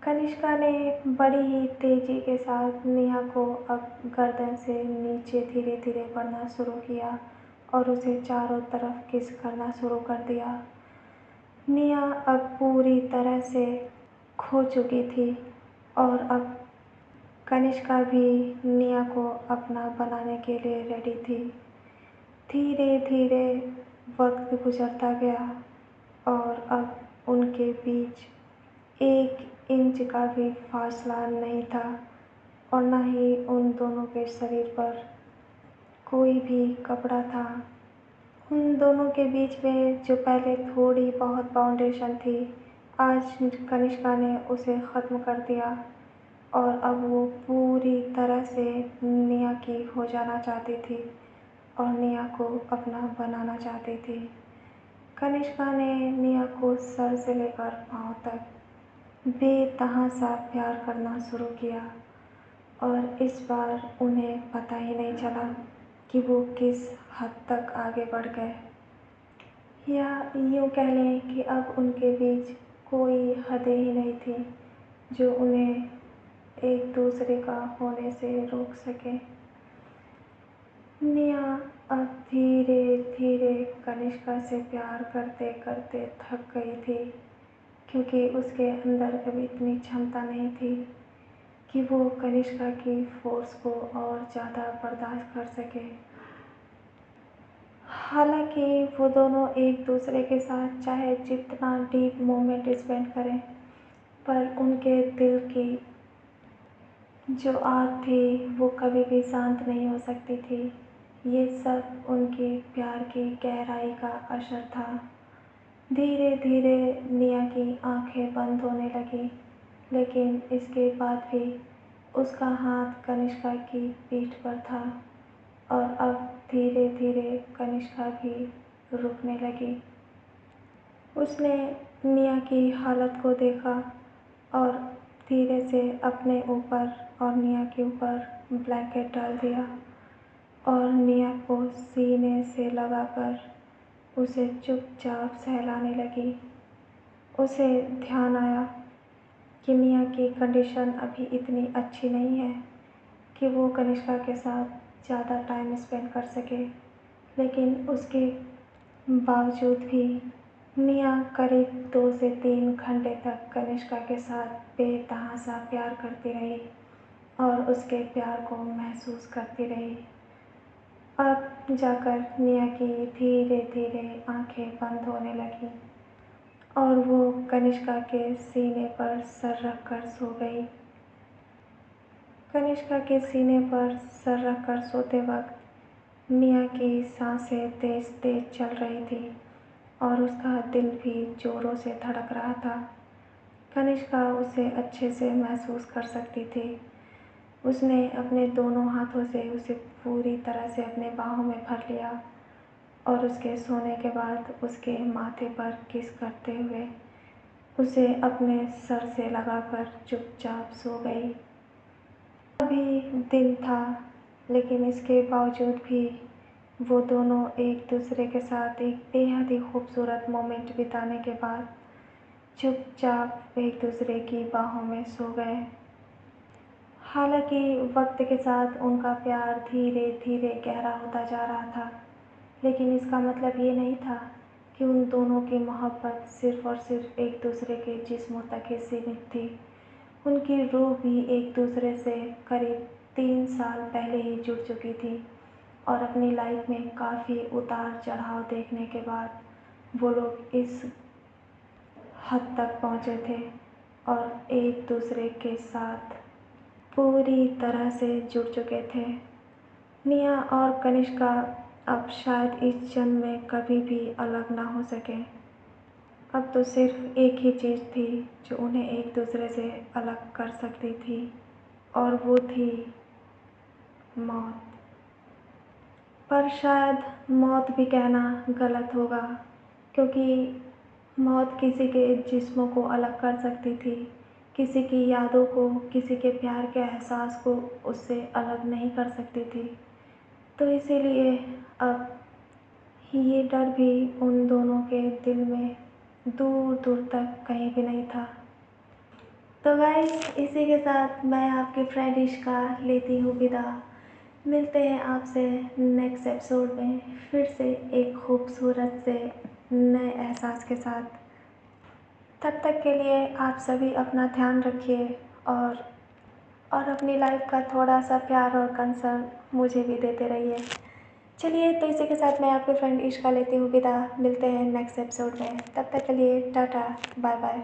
कनिष्का ने बड़ी ही तेज़ी के साथ निया को अब गर्दन से नीचे धीरे धीरे बढ़ना शुरू किया और उसे चारों तरफ किस करना शुरू कर दिया। निया अब पूरी तरह से खो चुकी थी और अब कनिष्का भी निया को अपना बनाने के लिए रेडी थी। धीरे धीरे वक्त गुजरता गया और अब उनके बीच 1 इंच का भी फासला नहीं था और ना ही उन दोनों के शरीर पर कोई भी कपड़ा था। उन दोनों के बीच में जो पहले थोड़ी बहुत बाउंडेशन थी, आज कनिष्का ने उसे ख़त्म कर दिया और अब वो पूरी तरह से निया की हो जाना चाहती थी और निया को अपना बनाना चाहती थी। कनिष्का ने निया को सर से लेकर पाँव तक बेतहाशा प्यार करना शुरू किया और इस बार उन्हें पता ही नहीं चला कि वो किस हद तक आगे बढ़ गए, या यूँ कह लें कि अब उनके बीच कोई हदें ही नहीं थी जो उन्हें एक दूसरे का होने से रोक सके। निया अब धीरे धीरे कनिष्का से प्यार करते करते थक गई थी, क्योंकि उसके अंदर अब इतनी क्षमता नहीं थी कि वो कनिष्का की फोर्स को और ज़्यादा बर्दाश्त कर सके। हालांकि वो दोनों एक दूसरे के साथ चाहे जितना डीप मोमेंट स्पेंड करें, पर उनके दिल की जो आग थी वो कभी भी शांत नहीं हो सकती थी। ये सब उनके प्यार की गहराई का असर था। धीरे धीरे निया की आंखें बंद होने लगी, लेकिन इसके बाद भी उसका हाथ कनिष्का की पीठ पर था और अब धीरे धीरे कनिष्का भी रुकने लगी। उसने निया की हालत को देखा और धीरे से अपने ऊपर और निया के ऊपर ब्लैंकेट डाल दिया और निया को सीने से लगाकर उसे चुपचाप सहलाने लगी। उसे ध्यान आया कि निया की कंडीशन अभी इतनी अच्छी नहीं है कि वो कनिष्का के साथ ज़्यादा टाइम स्पेंड कर सके, लेकिन उसके बावजूद भी निया करीब 2 से 3 घंटे तक कनिष्का के साथ बेतहाशा प्यार करती रही और उसके प्यार को महसूस करती रही। अब जाकर निया की धीरे धीरे आंखें बंद होने लगीं और वो कनिष्का के सीने पर सर रखकर सो गई। कनिष्का के सीने पर सर रखकर सोते वक्त निया की सांसें तेज तेज चल रही थी और उसका दिल भी ज़ोरों से धड़क रहा था। कनिष्का उसे अच्छे से महसूस कर सकती थी। उसने अपने दोनों हाथों से उसे पूरी तरह से अपने बाहों में भर लिया और उसके सोने के बाद उसके माथे पर किस करते हुए उसे अपने सर से लगाकर चुपचाप सो गई। अभी दिन था, लेकिन इसके बावजूद भी वो दोनों एक दूसरे के साथ एक बेहद ही खूबसूरत मोमेंट बिताने के बाद चुपचाप एक दूसरे की बाहों में सो गए। हालांकि वक्त के साथ उनका प्यार धीरे धीरे गहरा होता जा रहा था, लेकिन इसका मतलब ये नहीं था कि उन दोनों की मोहब्बत सिर्फ़ और सिर्फ एक दूसरे के जिस्मों तक ही सीमित थी। उनकी रूह भी एक दूसरे से करीब 3 साल पहले ही जुड़ चुकी थी और अपनी लाइफ में काफ़ी उतार चढ़ाव देखने के बाद वो लोग इस हद तक पहुँचे थे और एक दूसरे के साथ पूरी तरह से जुड़ चुके थे। निया और कनिष्का अब शायद इस जन्म में कभी भी अलग ना हो सके। अब तो सिर्फ एक ही चीज़ थी जो उन्हें एक दूसरे से अलग कर सकती थी, और वो थी मौत। पर शायद मौत भी कहना गलत होगा, क्योंकि मौत किसी के जिस्मों को अलग कर सकती थी, किसी की यादों को, किसी के प्यार के एहसास को उससे अलग नहीं कर सकती थी। तो इसीलिए अब ये डर भी उन दोनों के दिल में दूर दूर तक कहीं भी नहीं था। तो गाइस, इसी के साथ मैं आपकी फ्रेंड इश्का लेती हूँ विदा। मिलते हैं आपसे नेक्स्ट एपिसोड में फिर से एक खूबसूरत से नए एहसास के साथ। तब तक के लिए आप सभी अपना ध्यान रखिए और अपनी लाइफ का थोड़ा सा प्यार और कंसर्न मुझे भी देते रहिए। चलिए, तो इसी के साथ मैं आपकी फ्रेंड इश्का लेती हूँ विदा। मिलते हैं नेक्स्ट एपिसोड में। तब तक के लिए टाटा, बाय बाय।